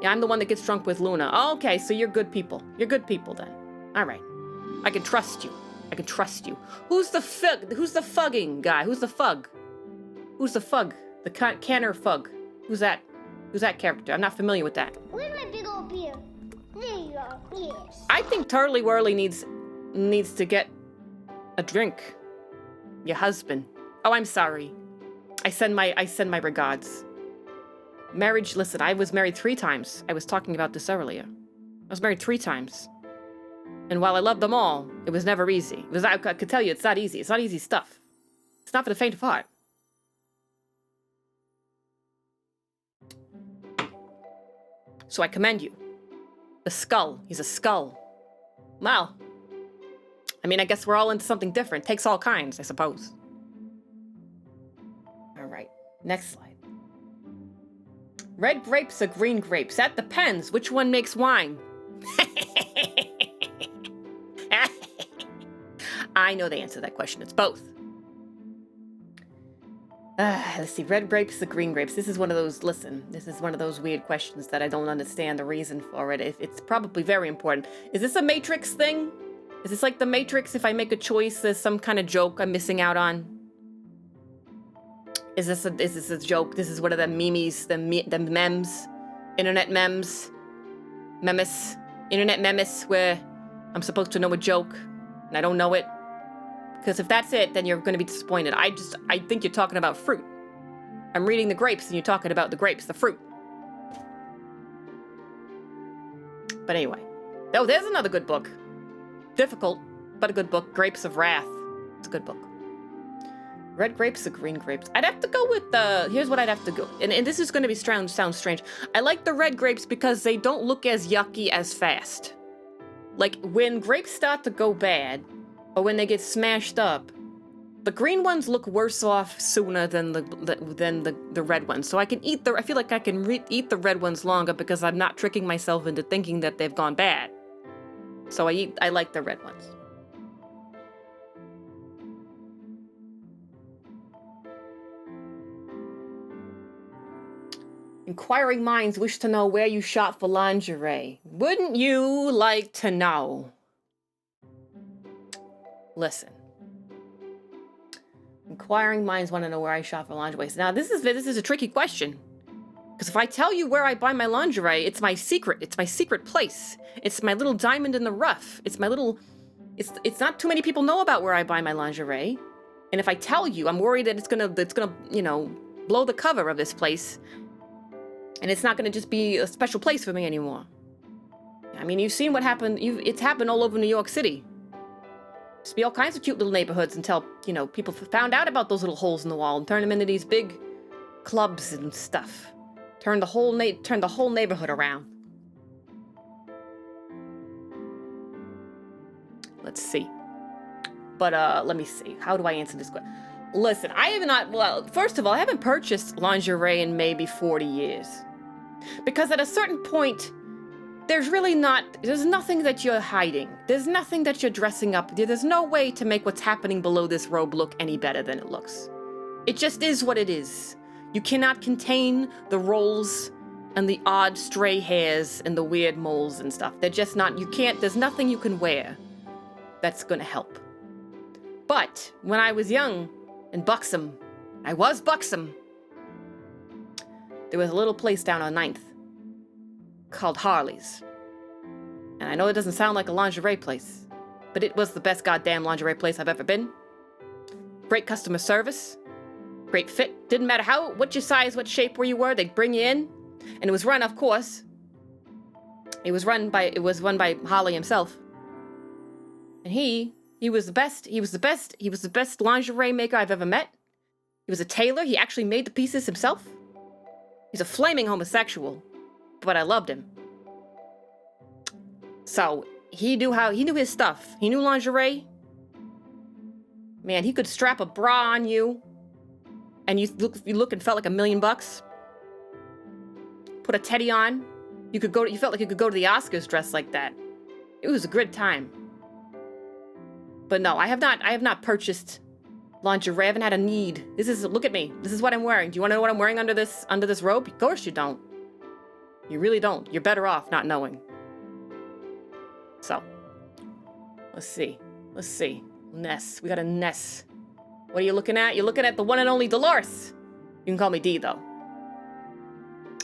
Yeah, I'm the one that gets drunk with Luna. Oh, okay, so you're good people. You're good people then. All right. I can trust you. Who's the fugging guy? Who's the fug? The canner fug. Who's that character? I'm not familiar with that. Where's my big old beer? There you go. Yes. I think Turley Whirly needs to get a drink. Your husband. Oh, I'm sorry. I send my regards. Marriage, listen, I was married 3 times. I was talking about this earlier. I was married 3 times. And while I loved them all, it was never easy. I could tell you it's not easy. It's not easy stuff. It's not for the faint of heart. So I commend you. The skull. He's a skull. Well, I mean, I guess we're all into something different. Takes all kinds, I suppose. All right. Next slide. Red grapes or green grapes? That depends. Which one makes wine? I know the answer to that question. It's both. Let's see. Red grapes or green grapes? This is one of those, listen, this is one of those weird questions that I don't understand the reason for it. It's probably very important. Is this a Matrix thing? Is this like the Matrix? If I make a choice, there's some kind of joke I'm missing out on? Is this a joke? This is one of the memes, the memes, internet memes, internet memes, where I'm supposed to know a joke and I don't know it. Because if that's it, then you're going to be disappointed. I think you're talking about fruit. I'm reading the grapes and you're talking about the grapes, the fruit. But anyway. Oh, there's another good book. Difficult, but a good book. Grapes of Wrath. It's a good book. Red grapes or green grapes? I'd have to go with here's what I'd have to go. And this is going to be sound strange. I like the red grapes because they don't look as yucky as fast. Like, when grapes start to go bad, or when they get smashed up, the green ones look worse off sooner than the red ones. So I can eat I feel like I can eat the red ones longer because I'm not tricking myself into thinking that they've gone bad. So I like the red ones. Inquiring minds wish to know where you shop for lingerie. Wouldn't you like to know? Listen. Inquiring minds want to know where I shop for lingerie. Now, this is a tricky question. Because if I tell you where I buy my lingerie, it's my secret. It's my secret place. It's my little diamond in the rough. It's my little... It's not too many people know about where I buy my lingerie. And if I tell you, I'm worried that it's gonna, you know, blow the cover of this place. And it's not gonna just be a special place for me anymore. I mean, you've seen what happened. It's happened all over New York City. There's be all kinds of cute little neighborhoods until, you know, people found out about those little holes in the wall and turned them into these big clubs and stuff. Turned the whole neighborhood around. Let's see. But let me see. How do I answer this question? Listen, I have not. Well, first of all, I haven't purchased lingerie in maybe 40 years. Because at a certain point, there's nothing that you're hiding. There's nothing that you're dressing up. There's no way to make what's happening below this robe look any better than it looks. It just is what it is. You cannot contain the rolls and the odd stray hairs and the weird moles and stuff. They're just not, there's nothing you can wear that's gonna help. But when I was young and buxom, I was buxom, there was a little place down on 9th called Harley's. And I know it doesn't sound like a lingerie place, but it was the best goddamn lingerie place I've ever been. Great customer service, great fit. Didn't matter what your size, what shape, where you were, they'd bring you in. And it was run, of course. It was run by Holly himself. And he was the best. He was the best lingerie maker I've ever met. He was a tailor. He actually made the pieces himself. He's a flaming homosexual, but I loved him. So he knew his stuff. He knew lingerie. Man, he could strap a bra on you, and you look and felt like $1 million. Put a teddy on. You felt like you could go to the Oscars dressed like that. It was a good time. But no, I have not purchased lingerie. I haven't had a need. Look at me. This is what I'm wearing. Do you want to know what I'm wearing under this robe? Of course you don't. You really don't. You're better off not knowing. So, let's see. Ness. We got a Ness. What are you looking at? You're looking at the one and only Delores. You can call me D, though.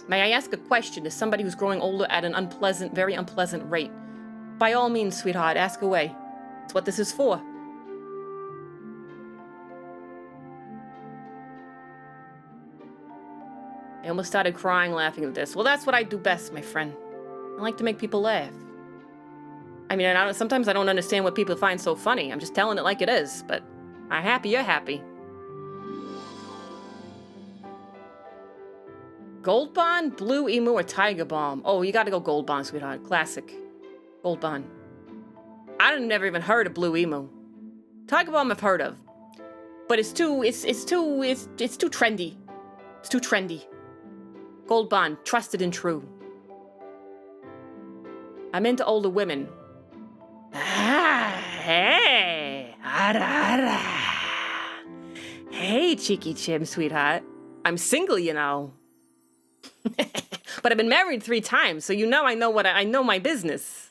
May I ask a question to somebody who's growing older at an very unpleasant rate? By all means, sweetheart, ask away. It's what this is for. I almost started crying laughing at this. Well, that's what I do best, my friend. I like to make people laugh. I mean, sometimes I don't understand what people find so funny. I'm just telling it like it is, but I'm happy you're happy. Gold Bond, Blue Emu, or Tiger Balm? Oh, you gotta go Gold Bond, sweetheart. Classic. Gold Bond. I've never even heard of Blue Emu. Tiger Balm I've heard of. But it's too trendy. It's too trendy. Gold bond, trusted and true. I'm into older women. Hey. Hey, cheeky chim, sweetheart. I'm single, you know. But I've been married 3 times, so you know I know my business.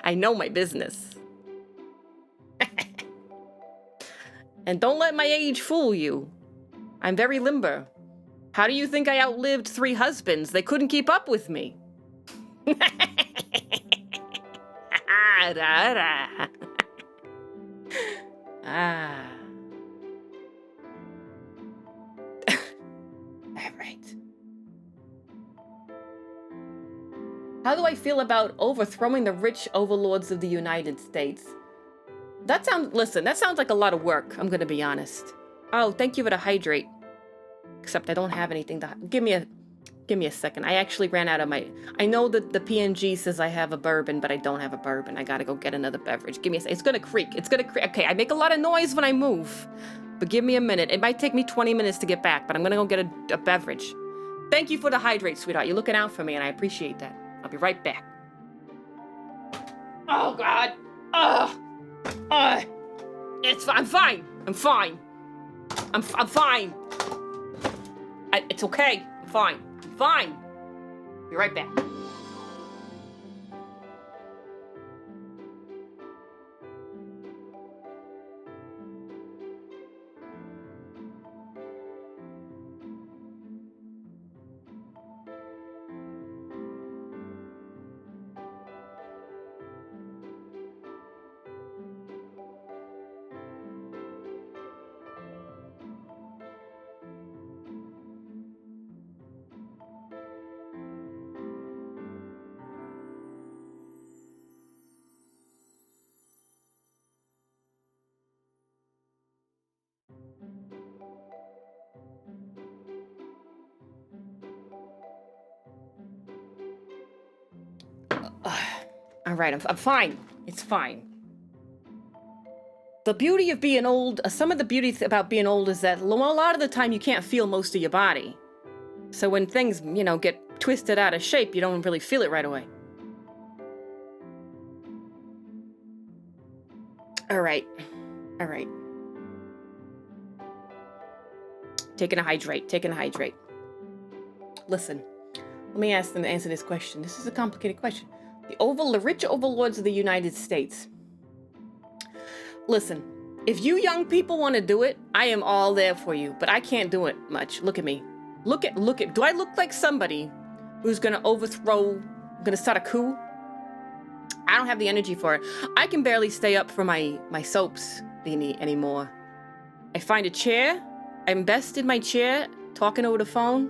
I know my business. And don't let my age fool you. I'm very limber. How do you think I outlived 3 husbands? They couldn't keep up with me. Ah. All right. How do I feel about overthrowing the rich overlords of the United States? That sounds like a lot of work, I'm gonna be honest. Oh, thank you for the hydrate. Except I don't have anything to... Give me a second. I actually ran out of my... I know that the PNG says I have a bourbon, but I don't have a bourbon. I gotta go get another beverage. Give me a second. It's gonna creak. Okay, I make a lot of noise when I move. But give me a minute. It might take me 20 minutes to get back, but I'm gonna go get a beverage. Thank you for the hydrate, sweetheart. You're looking out for me, and I appreciate that. I'll be right back. Oh, God. I'm fine. I'm fine. It's okay. I'm fine. Be right back. All right, I'm fine. It's fine. The beauty of being old, some of the beauty about being old is that a lot of the time you can't feel most of your body. So when things, get twisted out of shape, you don't really feel it right away. All right. Taking a hydrate. Listen, let me answer this question. This is a complicated question. The rich overlords of the United States. Listen, if you young people want to do it, I am all there for you, but I can't do it much. Look at me. Look at, do I look like somebody who's gonna start a coup? I don't have the energy for it. I can barely stay up for my soaps anymore. I find a chair, I'm best in my chair, talking over the phone.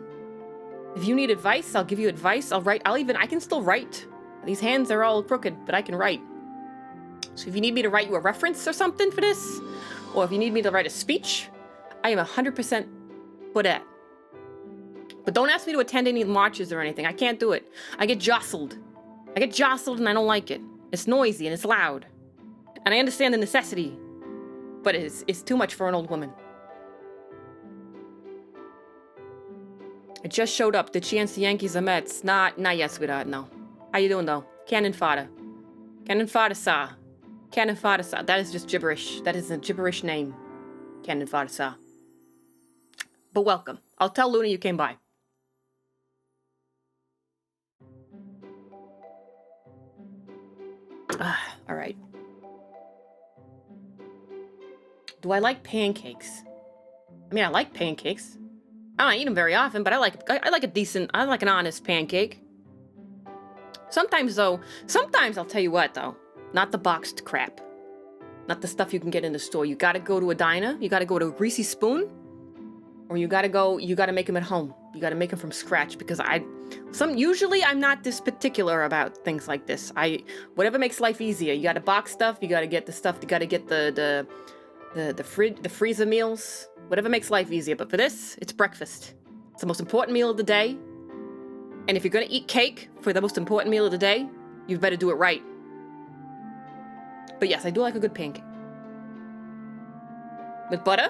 If you need advice, I'll give you advice. I can still write. These hands are all crooked, but I can write. So if you need me to write you a reference or something for this, or if you need me to write a speech, I am 100% for that. But don't ask me to attend any marches or anything. I can't do it. I get jostled and I don't like it. It's noisy and it's loud. And I understand the necessity, but it's too much for an old woman. I just showed up. Did she answer Yankees or Mets? Not yet, sweetheart, no. How you doing, though? Cannon fodder, sir. Cannon fodder, sir. That is just gibberish. That is a gibberish name. Cannon fodder, sir. But welcome. I'll tell Luna you came by. All right. Do I like pancakes? I mean, I like pancakes. I don't eat them very often, but I like an honest pancake. Sometimes I'll tell you what, though. Not the boxed crap. Not the stuff you can get in the store. You gotta go to a diner. You gotta go to a greasy spoon. Or you gotta make them at home. You gotta make them from scratch because usually I'm not this particular about things like this. Whatever makes life easier. You gotta box stuff. You gotta get the stuff. You gotta get the freezer meals. Whatever makes life easier. But for this, it's breakfast. It's the most important meal of the day. And if you're gonna eat cake for the most important meal of the day, you better do it right. But yes, I do like a good pancake. With butter.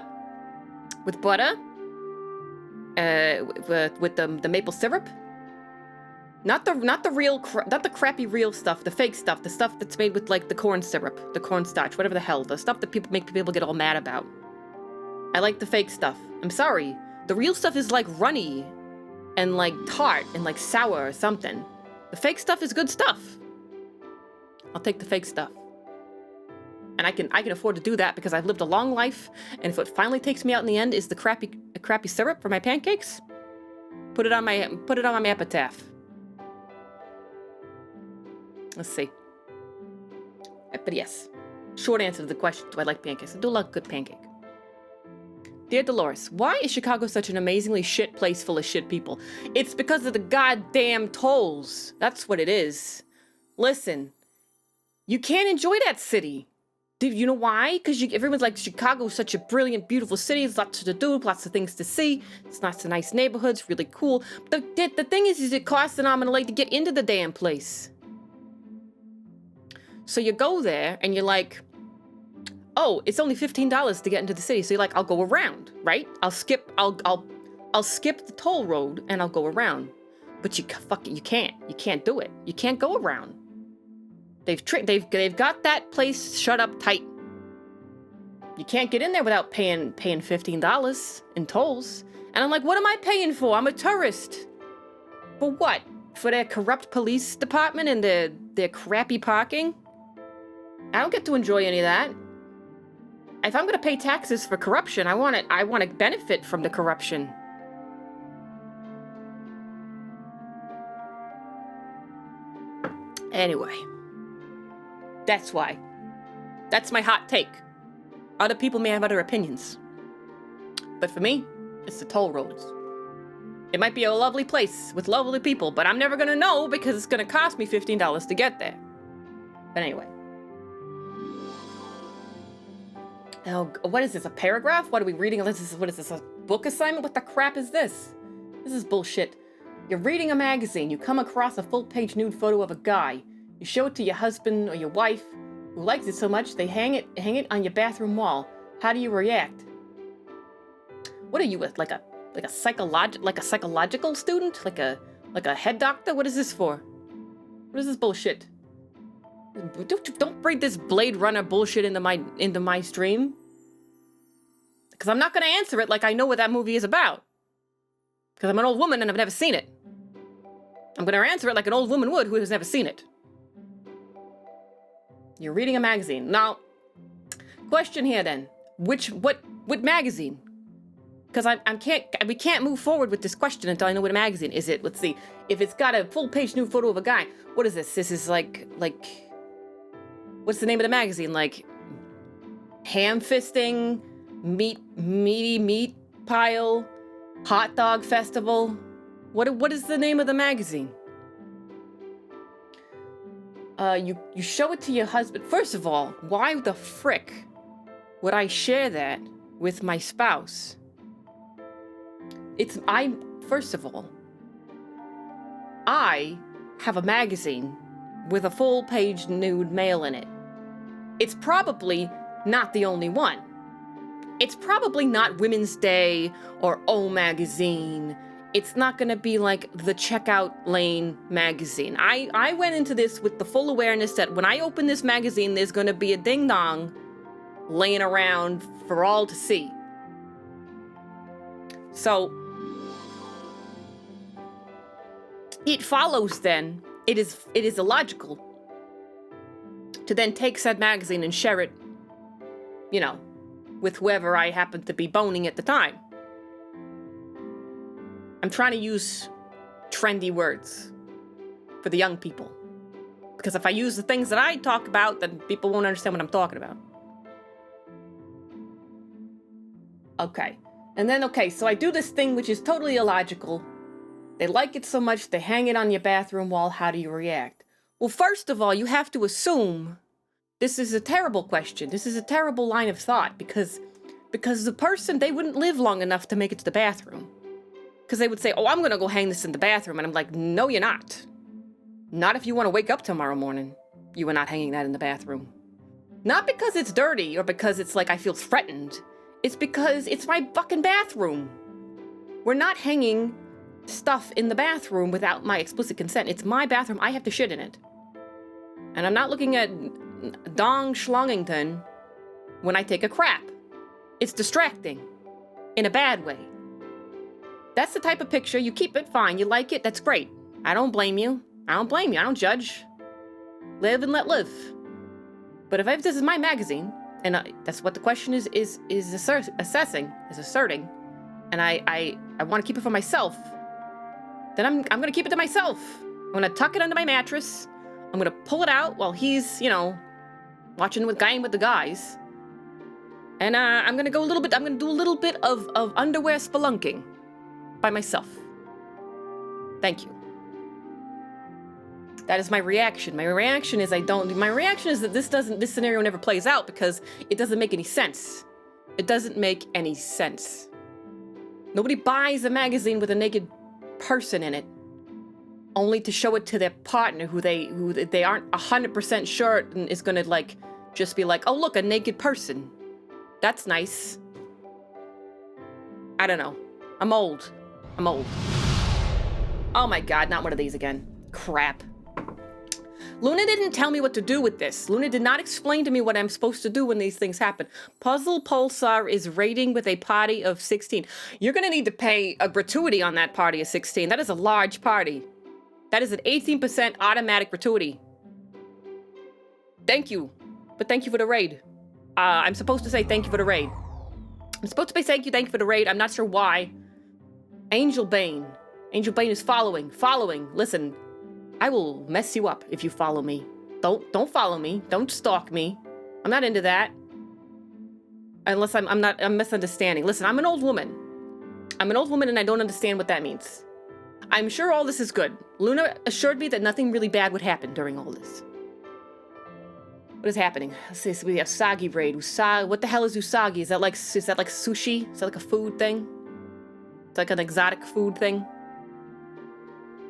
with the maple syrup. Not the crappy real stuff, the fake stuff, the stuff that's made with like the corn syrup, the cornstarch, whatever the hell, the stuff that people get all mad about. I like the fake stuff. I'm sorry. The real stuff is like runny and like tart and like sour or something. The fake stuff is good stuff. I'll take the fake stuff. And I can afford to do that because I've lived a long life, and if what finally takes me out in the end is the crappy syrup for my pancakes, put it on my epitaph. Let's see. But yes, short answer to the question, do I like pancakes? I do like good pancake. Dear Delores, why is Chicago such an amazingly shit place full of shit people? It's because of the goddamn tolls. That's what it is. Listen, you can't enjoy that city. Do you know why? Because everyone's like, Chicago's such a brilliant, beautiful city. There's lots to do, lots of things to see. It's lots of nice neighborhoods, really cool. The thing is it costs an arm and a leg to get into the damn place. So you go there and you're like, oh, it's only $15 to get into the city. So you're like, I'll go around, right? I'll skip the toll road and I'll go around. But you can't. You can't do it. You can't go around. They've got that place shut up tight. You can't get in there without paying $15 in tolls. And I'm like, what am I paying for? I'm a tourist. For what? For their corrupt police department and their crappy parking? I don't get to enjoy any of that. If I'm gonna pay taxes for corruption, I want to benefit from the corruption. Anyway. That's why. That's my hot take. Other people may have other opinions. But for me, it's the toll roads. It might be a lovely place with lovely people, but I'm never gonna know because it's gonna cost me $15 to get there. But anyway. Oh, what is this, a paragraph? What are we reading? What is this, a book assignment? What the crap is this? This is bullshit. You're reading a magazine. You come across a full-page nude photo of a guy. You show it to your husband or your wife, who likes it so much they hang it on your bathroom wall. How do you react? What are you with? Like a psychological student? Like a head doctor? What is this for? What is this bullshit? Don't bring this Blade Runner bullshit into my stream. Because I'm not gonna answer it like I know what that movie is about. Because I'm an old woman and I've never seen it. I'm gonna answer it like an old woman would who has never seen it. You're reading a magazine. Now, question here then. What magazine? Because we can't move forward with this question until I know what a magazine is. It, let's see, if it's got a full-page new photo of a guy, what is this? This is like, what's the name of the magazine? Like, ham fisting, meaty meat pile, hot dog festival. What is the name of the magazine? You show it to your husband. First of all, why the frick would I share that with my spouse? First of all, I have a magazine with a full-page nude male in it. It's probably not the only one. It's probably not Women's Day or O Magazine. It's not gonna be like the Checkout Lane magazine. I went into this with the full awareness that when I open this magazine, there's gonna be a ding-dong laying around for all to see. So, it follows then, it is illogical to then take said magazine and share it, you know, with whoever I happen to be boning at the time. I'm trying to use trendy words for the young people. Because if I use the things that I talk about, then people won't understand what I'm talking about. Okay. And then, so I do this thing which is totally illogical. They like it so much, they hang it on your bathroom wall. How do you react? Well, first of all, you have to assume this is a terrible question. This is a terrible line of thought because the person, they wouldn't live long enough to make it to the bathroom. Because they would say, oh, I'm going to go hang this in the bathroom. And I'm like, no, you're not. Not if you want to wake up tomorrow morning. You are not hanging that in the bathroom. Not because it's dirty or because it's like I feel threatened. It's because it's my fucking bathroom. We're not hanging stuff in the bathroom without my explicit consent. It's my bathroom. I have to shit in it. And I'm not looking at Dong Schlongington when I take a crap. It's distracting. In a bad way. That's the type of picture. You keep it, fine. You like it, that's great. I don't blame you. I don't blame you. I don't judge. Live and let live. But if this is my magazine, and that's what the question is asserting, and I want to keep it for myself, then I'm going to keep it to myself. I'm going to tuck it under my mattress. I'm going to pull it out while he's, watching with the guys. And I'm going to do a little bit of underwear spelunking by myself. Thank you. That is my reaction. My reaction is that this scenario never plays out because it doesn't make any sense. It doesn't make any sense. Nobody buys a magazine with a naked person in it only to show it to their partner who they aren't 100% sure is going to just be like, oh look, a naked person. That's nice. I don't know. I'm old. Oh my god, not one of these again. Crap. Luna didn't tell me what to do with this. Luna did not explain to me what I'm supposed to do when these things happen. Puzzle Pulsar is raiding with a party of 16. You're gonna need to pay a gratuity on that party of 16. That is a large party. That is an 18% automatic gratuity. Thank you. But thank you for the raid. I'm supposed to say thank you for the raid. I'm supposed to say thank you for the raid. I'm not sure why. Angel Bane. Angel Bane is following. Listen, I will mess you up if you follow me. Don't follow me. Don't stalk me. I'm not into that. Unless I'm misunderstanding. Listen, I'm an old woman. And I don't understand what that means. I'm sure all this is good. Luna assured me that nothing really bad would happen during all this. What is happening? Let's see, so we have Usagi raid. What the hell is Usagi? Is that like sushi? Is that like a food thing? It's like an exotic food thing?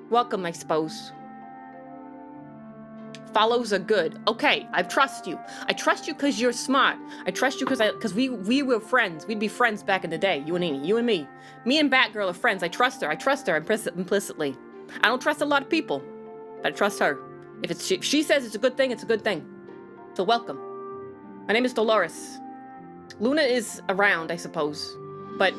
Welcome, I suppose. Follows are good. Okay, I trust you. I trust you because you're smart. I trust you because we were friends. We'd be friends back in the day. You and me. Me and Batgirl are friends. I trust her implicitly. I don't trust a lot of people, but I trust her. If she says it's a good thing, it's a good thing. So welcome. My name is Delores. Luna is around, I suppose. But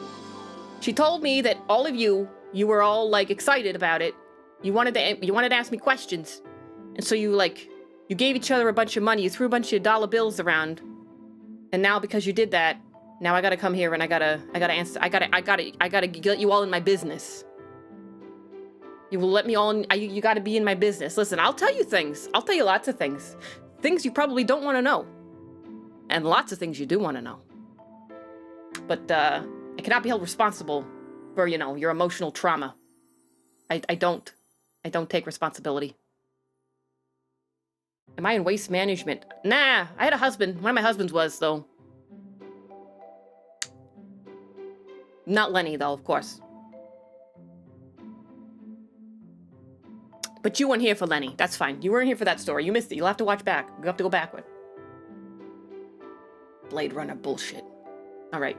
she told me that all of you were all excited about it. You wanted to ask me questions. And so you gave each other a bunch of money. You threw a bunch of dollar bills around. And now because you did that, now I gotta come here and I gotta answer. I gotta get you all in my business. You will let me all you gotta be in my business. Listen, I'll tell you things. I'll tell you lots of things. Things you probably don't want to know. And lots of things you do want to know. But I cannot be held responsible for, your emotional trauma. I don't take responsibility. Am I in waste management? Nah, I had a husband. One of my husbands was, though. Not Lenny, though, of course. But you weren't here for Lenny. That's fine. You weren't here for that story. You missed it. You'll have to watch back. You'll have to go backward. Blade Runner bullshit. All right.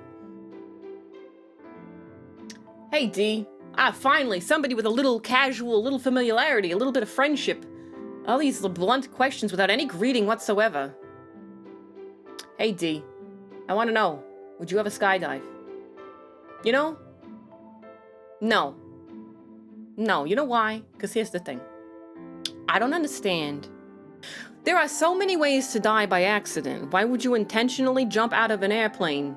Hey, D. Finally, somebody with a little casual, a little familiarity, a little bit of friendship. All these blunt questions without any greeting whatsoever. Hey, D. I want to know, would you ever skydive? No. No, you know why? Because here's the thing. I don't understand. There are so many ways to die by accident. Why would you intentionally jump out of an airplane?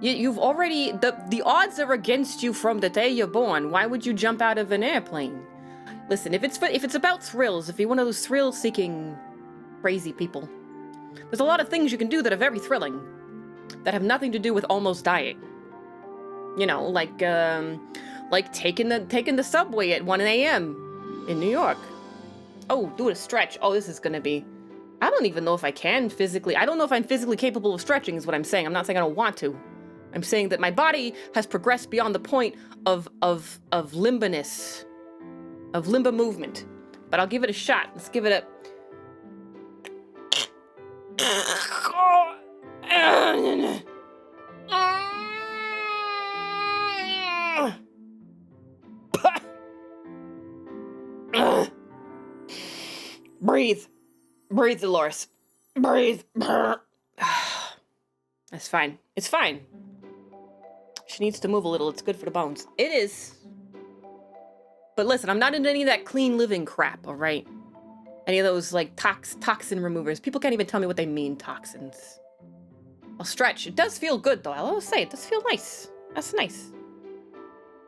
You've already... The odds are against you from the day you're born. Why would you jump out of an airplane? Listen, if it's about thrills, if you're one of those thrill-seeking crazy people, there's a lot of things you can do that are very thrilling, that have nothing to do with almost dying. Like taking the subway at 1 a.m. in New York. Oh, do a stretch. Oh, this is gonna be... I don't even know if I can physically... I don't know if I'm physically capable of stretching is what I'm saying. I'm not saying I don't want to. I'm saying that my body has progressed beyond the point of limbiness. Of limba movement. But I'll give it a shot. Let's give it a... Breathe. Breathe, Delores. Breathe. That's fine. It's fine. She needs to move a little. It's good for the bones. It is. But listen, I'm not into any of that clean living crap, all right? Any of those, like, toxin removers. People can't even tell me what they mean, toxins. I'll stretch. It does feel good, though. I'll always say, it does feel nice. That's nice.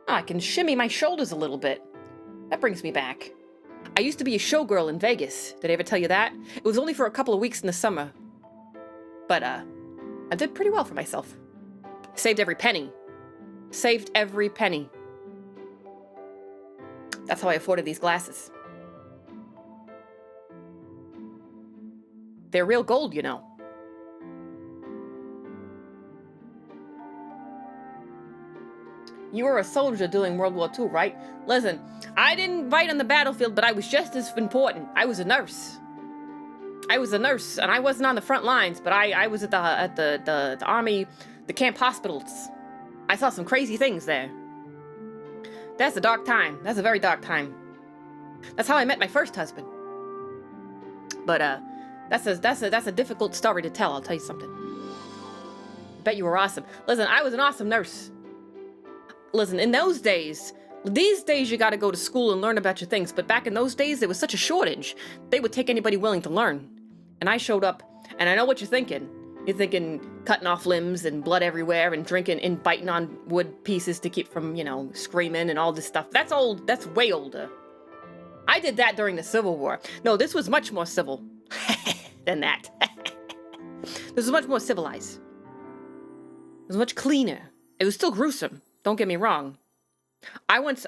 Oh, I can shimmy my shoulders a little bit. That brings me back. I used to be a showgirl in Vegas. Did I ever tell you that? It was only for a couple of weeks in the summer. But, I did pretty well for myself. Saved every penny. Saved every penny. That's how I afforded these glasses. They're real gold, you know. You were a soldier during World War II, right? Listen, I didn't fight on the battlefield, but I was just as important. I was a nurse. I was a nurse, and I wasn't on the front lines, but I was at the army, the camp hospitals. I saw some crazy things there. That's a dark time. That's a very dark time. That's how I met my first husband. But that's a difficult story to tell. I'll tell you something. Bet you were awesome. Listen, I was an awesome nurse. Listen, in those days, these days you got to go to school and learn about your things. But back in those days, there was such a shortage. They would take anybody willing to learn. And I showed up, and I know what you're thinking. You're thinking cutting off limbs and blood everywhere and drinking and biting on wood pieces to keep from, you know, screaming and all this stuff. That's old. That's way older. I did that during the Civil War. No, this was much more civil than that. This was much more civilized. It was much cleaner. It was still gruesome. Don't get me wrong. I once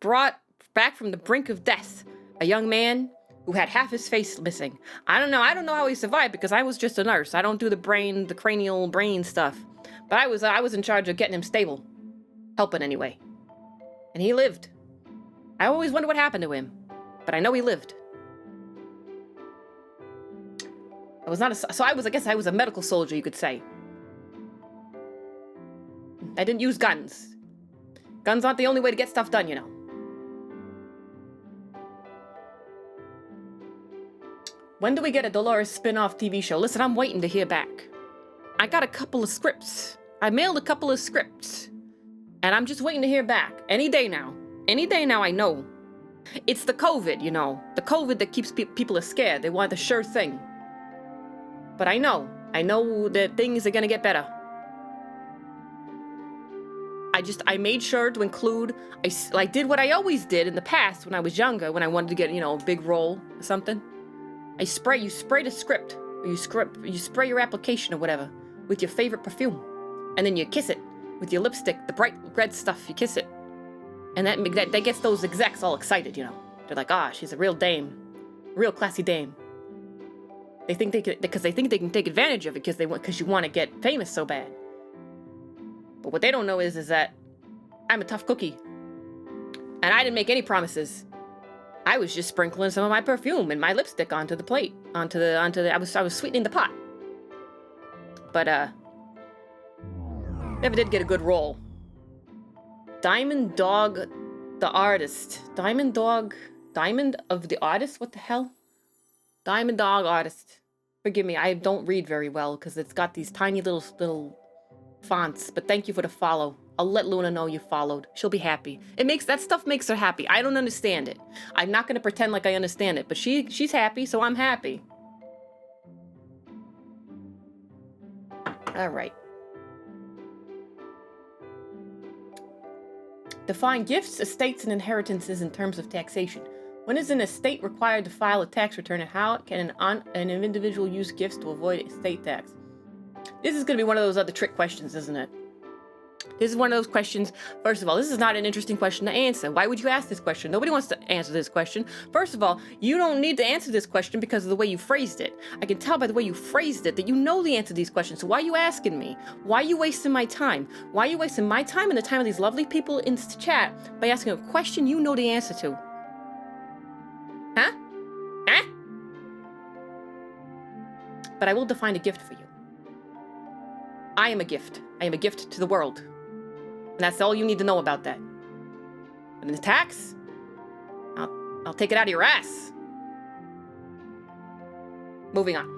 brought back from the brink of death a young man who had half his face missing. I don't know how he survived because I was just a nurse. I don't do the cranial brain stuff. But I was in charge of getting him stable. Helping anyway. And he lived. I always wonder what happened to him. But I know he lived. I guess I was a medical soldier, you could say. I didn't use guns. Guns aren't the only way to get stuff done, you know. When do we get a Delores spin-off TV show? Listen, I'm waiting to hear back. I got a couple of scripts. I mailed a couple of scripts. And I'm just waiting to hear back. Any day now. Any day now, I know. It's the COVID, you know. The COVID that keeps people are scared. They want the sure thing. But I know that things are gonna get better. I made sure to include, I did what I always did in the past when I was younger, when I wanted to get, you know, a big role or something. You spray the script, or you spray your application or whatever with your favorite perfume. And then you kiss it with your lipstick, the bright red stuff, you kiss it. And that gets those execs all excited, you know. They're like, ah, she's a real dame. Real classy dame. They think they can take advantage of it because you want to get famous so bad. But what they don't know is that I'm a tough cookie. And I didn't make any promises. I was just sprinkling some of my perfume and my lipstick onto the plate. I was sweetening the pot. But never did get a good role. Diamond Dog the Artist. Diamond of the Artist? What the hell? Diamond Dog Artist. Forgive me, I don't read very well because it's got these tiny little fonts, but thank you for the follow. I'll let Luna know you followed. She'll be happy. That stuff makes her happy. I don't understand it. I'm not going to pretend like I understand it, but she's happy, so I'm happy. All right. Define gifts, estates, and inheritances in terms of taxation. When is an estate required to file a tax return, and how can an individual use gifts to avoid estate tax? This is going to be one of those other trick questions, isn't it? This is one of those questions. First of all, this is not an interesting question to answer. Why would you ask this question? Nobody wants to answer this question. First of all, you don't need to answer this question because of the way you phrased it. I can tell by the way you phrased it that you know the answer to these questions. So why are you asking me? Why are you wasting my time? Why are you wasting my time and the time of these lovely people in chat by asking a question you know the answer to? Huh? Huh? But I will define a gift for you. I am a gift. I am a gift to the world. And that's all you need to know about that. And the tax? I'll take it out of your ass. Moving on.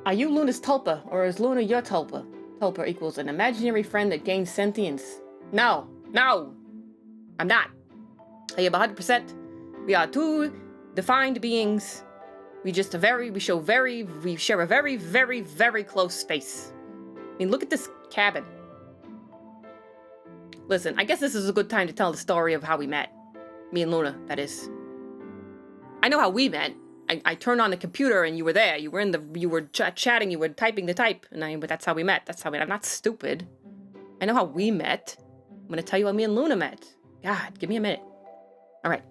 Are you Luna's tulpa, or is Luna your tulpa? Tulpa equals an imaginary friend that gains sentience. No, no, I'm not. I am 100%. We are two defined beings. We share a very, very, very close space. I mean, look at this cabin. Listen, I guess this is a good time to tell the story of how we met. Me and Luna, that is. I know how we met. I turned on the computer and you were there. You were chatting. You were typing the type, and that's how we met. I'm not stupid. I know how we met. I'm gonna tell you how me and Luna met. God, give me a minute. All right.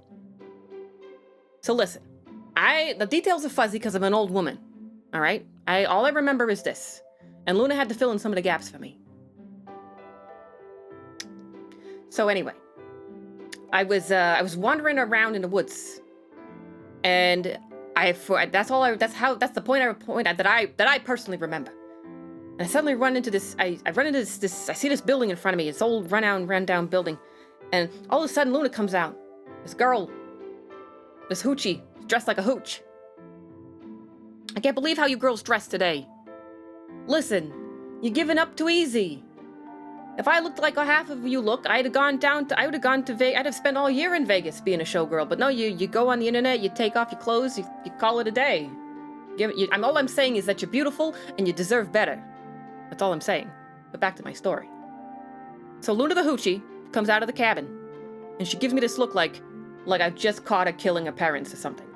So listen, the details are fuzzy because I'm an old woman. All right. All I remember is this, and Luna had to fill in some of the gaps for me. So anyway, I was wandering around in the woods, and that's the point that I personally remember. And I suddenly run into this. I see this building in front of me. It's old, run down building, and all of a sudden Luna comes out. This girl, this hoochie, dressed like a hooch. I can't believe how you girls dress today. Listen, you're giving up too easy. If I looked like half of you look, I'd have spent all year in Vegas being a showgirl. But no, you go on the internet, you take off your clothes, you call it a day. All I'm saying is that you're beautiful and you deserve better. That's all I'm saying. But back to my story. So Luna the hoochie comes out of the cabin, and she gives me this look like I've just caught her killing her parents or something.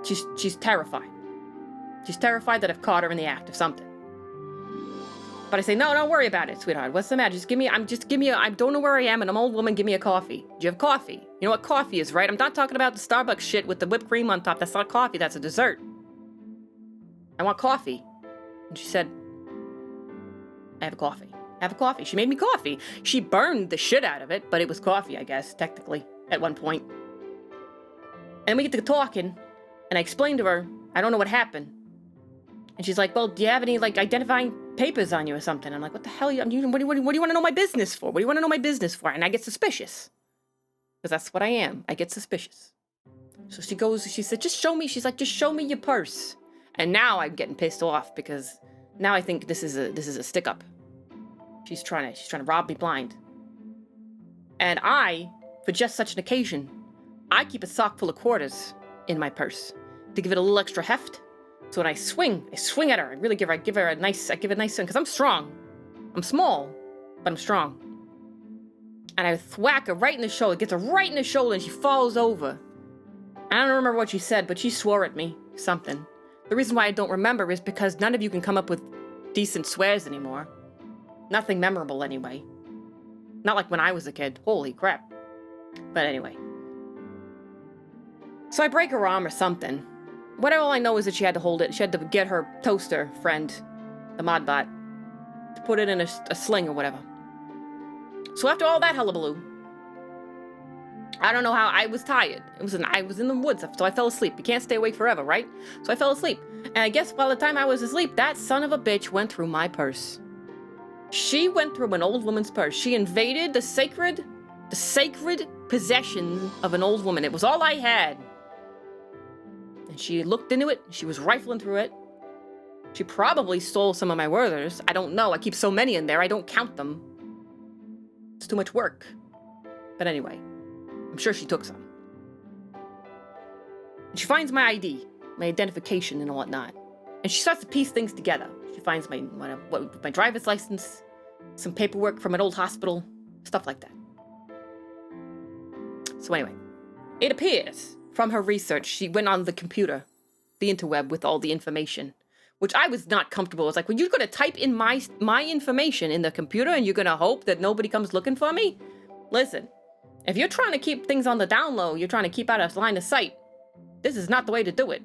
She's terrified. She's terrified that I've caught her in the act of something. But I say, no, don't worry about it, sweetheart. What's the matter? I don't know where I am, and I'm an old woman, give me a coffee. Do you have coffee? You know what coffee is, right? I'm not talking about the Starbucks shit with the whipped cream on top. That's not coffee, that's a dessert. I want coffee. And she said, I have a coffee. Have a coffee. She made me coffee. She burned the shit out of it, but it was coffee, I guess, technically, at one point. And we get to talking, and I explained to her, I don't know what happened. And she's like, well, do you have any, identifying papers on you or something? I'm like, what the hell? What do you want to know my business for? What do you want to know my business for? And I get suspicious. Because that's what I am. I get suspicious. So she said, just show me. She's like, just show me your purse. And now I'm getting pissed off because now I think this is a stick up. She's trying to rob me blind. And for just such an occasion, I keep a sock full of quarters in my purse to give it a little extra heft. So when I swing at her. I really give her a nice swing because I'm strong. I'm small, but I'm strong. And I thwack her right in the shoulder. Gets her right in the shoulder, and she falls over. I don't remember what she said, but she swore at me something. The reason why I don't remember is because none of you can come up with decent swears anymore. Nothing memorable anyway. Not like when I was a kid. Holy crap. But anyway. So I break her arm or something. What all I know is that she had to hold it. She had to get her toaster friend, the Modbot, to put it in a sling or whatever. So after all that hullabaloo, I don't know how, I was tired. I was in the woods, so I fell asleep. You can't stay awake forever, right? So I fell asleep. And I guess by the time I was asleep, that son of a bitch went through my purse. She went through an old woman's purse. She invaded the sacred possession of an old woman. It was all I had. And she looked into it. She was rifling through it. She probably stole some of my Werthers. I don't know. I keep so many in there. I don't count them. It's too much work. But anyway, I'm sure she took some. And she finds my ID, my identification and whatnot. And she starts to piece things together. She finds my driver's license, some paperwork from an old hospital, stuff like that. So anyway, it appears from her research, she went on the computer, the interweb, with all the information, which I was not comfortable. It's like, well, you're going to type in my information in the computer and you're going to hope that nobody comes looking for me? Listen, if you're trying to keep things on the down low, you're trying to keep out of line of sight, this is not the way to do it.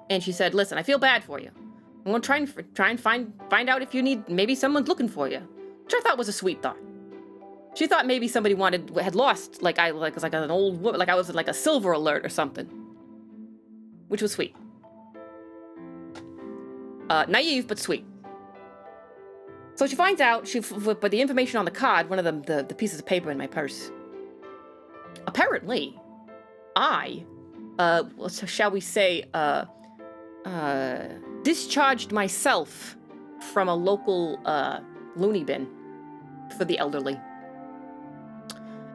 And she said, listen, I feel bad for you. I'm going to try and find out if you need, maybe someone's looking for you, which I thought was a sweet thought. She thought maybe somebody had lost, like an old woman, like I was like a silver alert or something. Which was sweet. Naive, but sweet. So she finds out, she put the information on the card, one of the pieces of paper in my purse. Apparently, I, so shall we say, discharged myself from a local, loony bin for the elderly.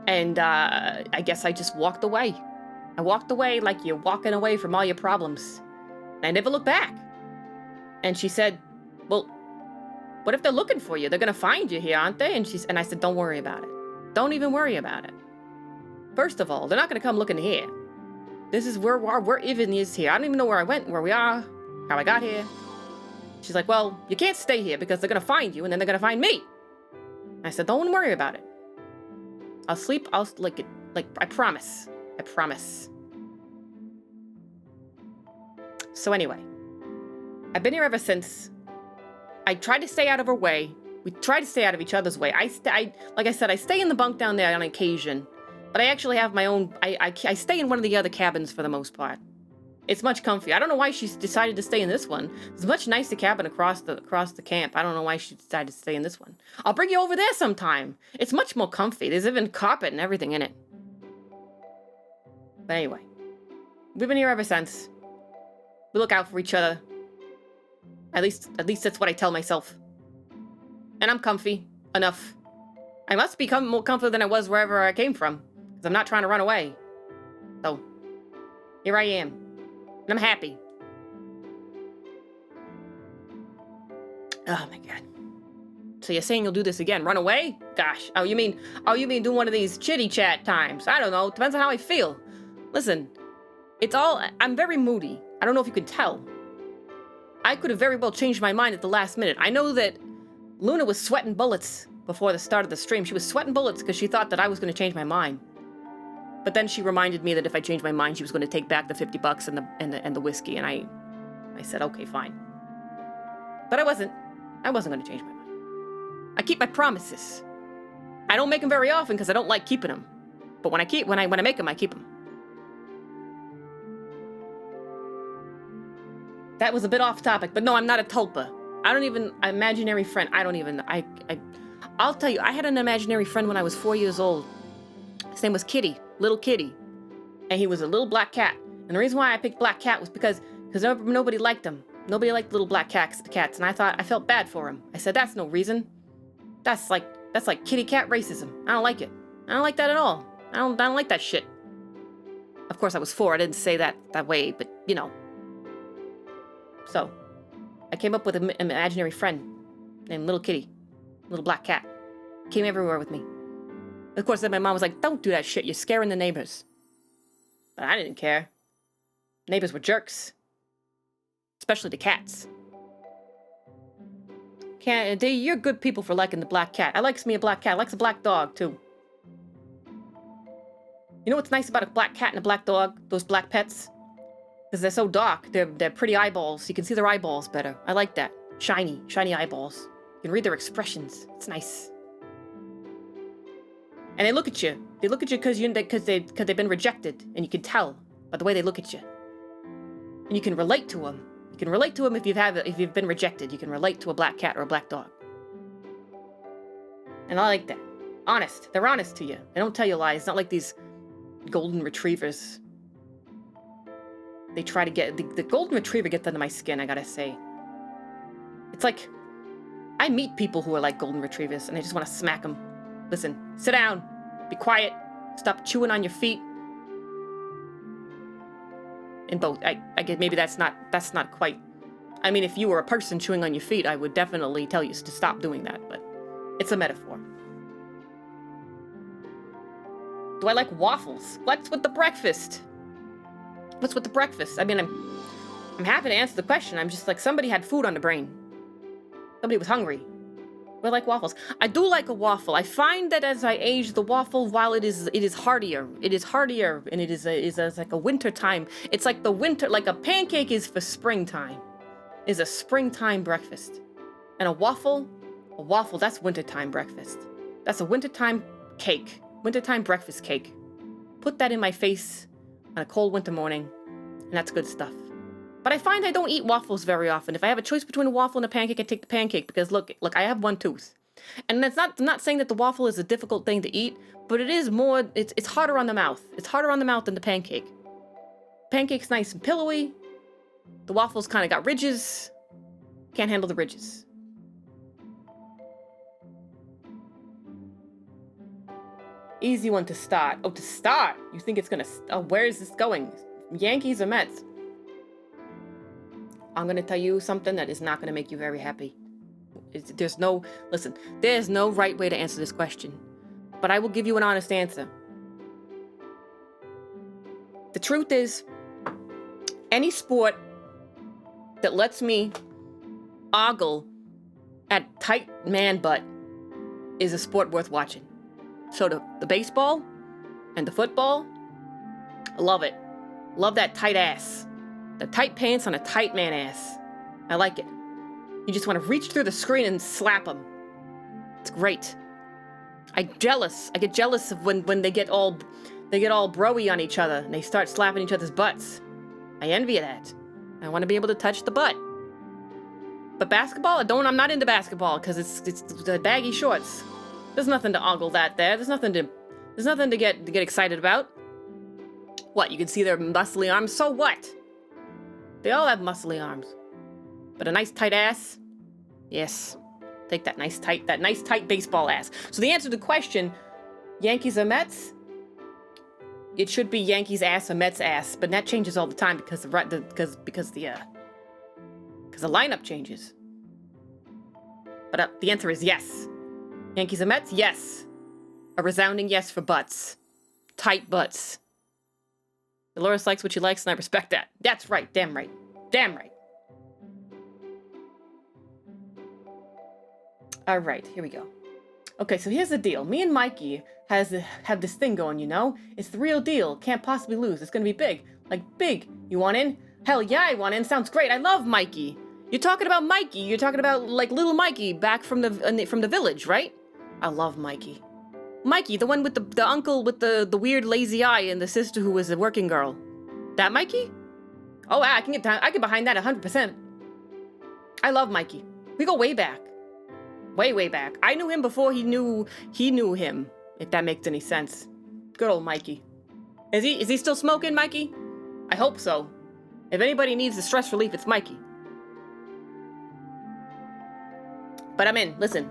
And, I guess I just walked away. I walked away like you're walking away from all your problems. And I never looked back. And she said, well, what if they're looking for you? They're gonna find you here, aren't they? And I said, don't worry about it. Don't even worry about it. First of all, they're not gonna come looking here. This is where even is here. I don't even know where I went, where we are, how I got here. She's like, well, you can't stay here because they're gonna find you and then they're gonna find me. I said, don't worry about it. I'll sleep, I promise. I promise. So anyway, I've been here ever since. I tried to stay out of her way. We tried to stay out of each other's way. Like I said, I stay in the bunk down there on occasion, but I actually have my own. I stay in one of the other cabins for the most part. It's much comfy. I don't know why she's decided to stay in this one. It's a much nicer cabin across the camp. I don't know why she decided to stay in this one. I'll bring you over there sometime. It's much more comfy. There's even carpet and everything in it. But anyway, we've been here ever since. We look out for each other. At least that's what I tell myself. And I'm comfy enough. I must become more comfortable than I was wherever I came from, because I'm not trying to run away. So, here I am. And I'm happy. Oh my god. So you're saying you'll do this again? Run away? Gosh. Oh, you mean do one of these chitty chat times? I don't know. Depends on how I feel. Listen, I'm very moody. I don't know if you can tell. I could have very well changed my mind at the last minute. I know that Luna was sweating bullets before the start of the stream. She was sweating bullets because she thought that I was going to change my mind. But then she reminded me that if I changed my mind, she was going to take back the $50 and the whiskey. And I said, okay, fine. But I wasn't going to change my mind. I keep my promises. I don't make them very often because I don't like keeping them. But when I make them, I keep them. That was a bit off topic, but no, I'm not a tulpa. Imaginary friend, I'll tell you, I had an imaginary friend when I was 4 years old. His name was Kitty, little Kitty. And he was a little black cat. And the reason why I picked black cat was because nobody liked him. Nobody liked little black cats. And I felt bad for him. I said, that's no reason. That's like kitty cat racism. I don't like it. I don't like that at all. I don't like that shit. Of course, I was 4. I didn't say that way, but you know. So, I came up with an imaginary friend named Little Kitty, little black cat. Came everywhere with me. Of course, then my mom was like, don't do that shit, you're scaring the neighbors. But I didn't care. Neighbors were jerks. Especially the cats. You're good people for liking the black cat. I likes me a black cat. I likes a black dog, too. You know what's nice about a black cat and a black dog? Those black pets? Because they're so dark. They're pretty eyeballs. You can see their eyeballs better. I like that. Shiny eyeballs. You can read their expressions. It's nice. And they look at you. They look at you because they've been rejected, and you can tell by the way they look at you. And you can relate to them. You can relate to them if you've been rejected. You can relate to a black cat or a black dog. And I like that. Honest. They're honest to you. They don't tell you lies. It's not like these golden retrievers. They try to get... The golden retriever gets under my skin, I gotta say. It's like... I meet people who are like golden retrievers, and I just want to smack them. Listen, sit down. Be quiet. Stop chewing on your feet. In both. I get maybe that's not quite... I mean, if you were a person chewing on your feet, I would definitely tell you to stop doing that, but it's a metaphor. Do I like waffles? What's with the breakfast? What's with the breakfast? I mean, I'm happy to answer the question. I'm just like, somebody had food on the brain. Somebody was hungry. I like waffles. I do like a waffle. I find that as I age, the waffle, while it is heartier, and it is like a winter time. It's like the winter, like a pancake is for springtime, is a springtime breakfast, and a waffle, that's wintertime breakfast. That's a wintertime cake, wintertime breakfast cake. Put that in my face on a cold winter morning, and that's good stuff. But I find I don't eat waffles very often. If I have a choice between a waffle and a pancake, I take the pancake because look, I have one tooth. And that's not, I'm not saying that the waffle is a difficult thing to eat, but it is more, it's harder on the mouth. It's harder on the mouth than the pancake. Pancake's nice and pillowy. The waffle's kind of got ridges. Can't handle the ridges. Easy one to start. Oh, to start? You think it's gonna, oh, where is this going? Yankees or Mets? I'm gonna tell you something that is not gonna make you very happy. There's no right way to answer this question. But I will give you an honest answer. The truth is, any sport that lets me ogle at tight man butt is a sport worth watching. So the baseball and the football, I love it. Love that tight ass. The tight pants on a tight man ass. I like it. You just want to reach through the screen and slap them. It's great. I get jealous of when they get all broy on each other and they start slapping each other's butts. I envy that. I want to be able to touch the butt. But basketball, I'm not into basketball because it's the baggy shorts. There's nothing to ogle that there. There's nothing to get excited about. What, you can see their muscly arms? So what? They all have muscly arms. But a nice tight ass? Yes. Take that nice tight baseball ass. So the answer to the question, Yankees or Mets? It should be Yankees ass or Mets ass, but that changes all the time because the lineup changes. But the answer is yes. Yankees or Mets? Yes. A resounding yes for butts. Tight butts. Delores likes what she likes, and I respect that. That's right. Damn right. Damn right. All right, here we go. Okay, so here's the deal. Me and Mikey have this thing going, you know? It's the real deal. Can't possibly lose. It's gonna be big. Like, big. You want in? Hell yeah, I want in. Sounds great. I love Mikey. You're talking about Mikey. You're talking about, like, little Mikey back from the village, right? I love Mikey. Mikey, the one with the uncle with the weird lazy eye and the sister who was a working girl. That Mikey? Oh, I can get behind that 100%. I love Mikey. We go way back. Way back. I knew him before he knew him, if that makes any sense. Good old Mikey. Is he still smoking, Mikey? I hope so. If anybody needs the stress relief, it's Mikey. But I'm in. Listen.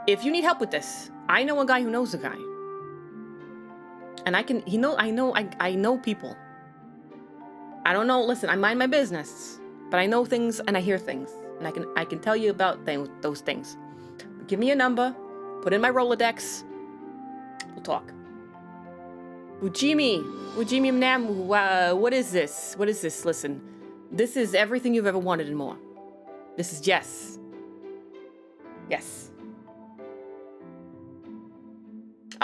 If you need help with this, I know a guy who knows a guy. And I know people. I don't know, listen, I mind my business, but I know things and I hear things. And I can tell you about those things. Give me a number, put in my Rolodex, we'll talk. Ujimi Mnamu, what is this? What is this? Listen, this is everything you've ever wanted and more. This is Jess. Yes.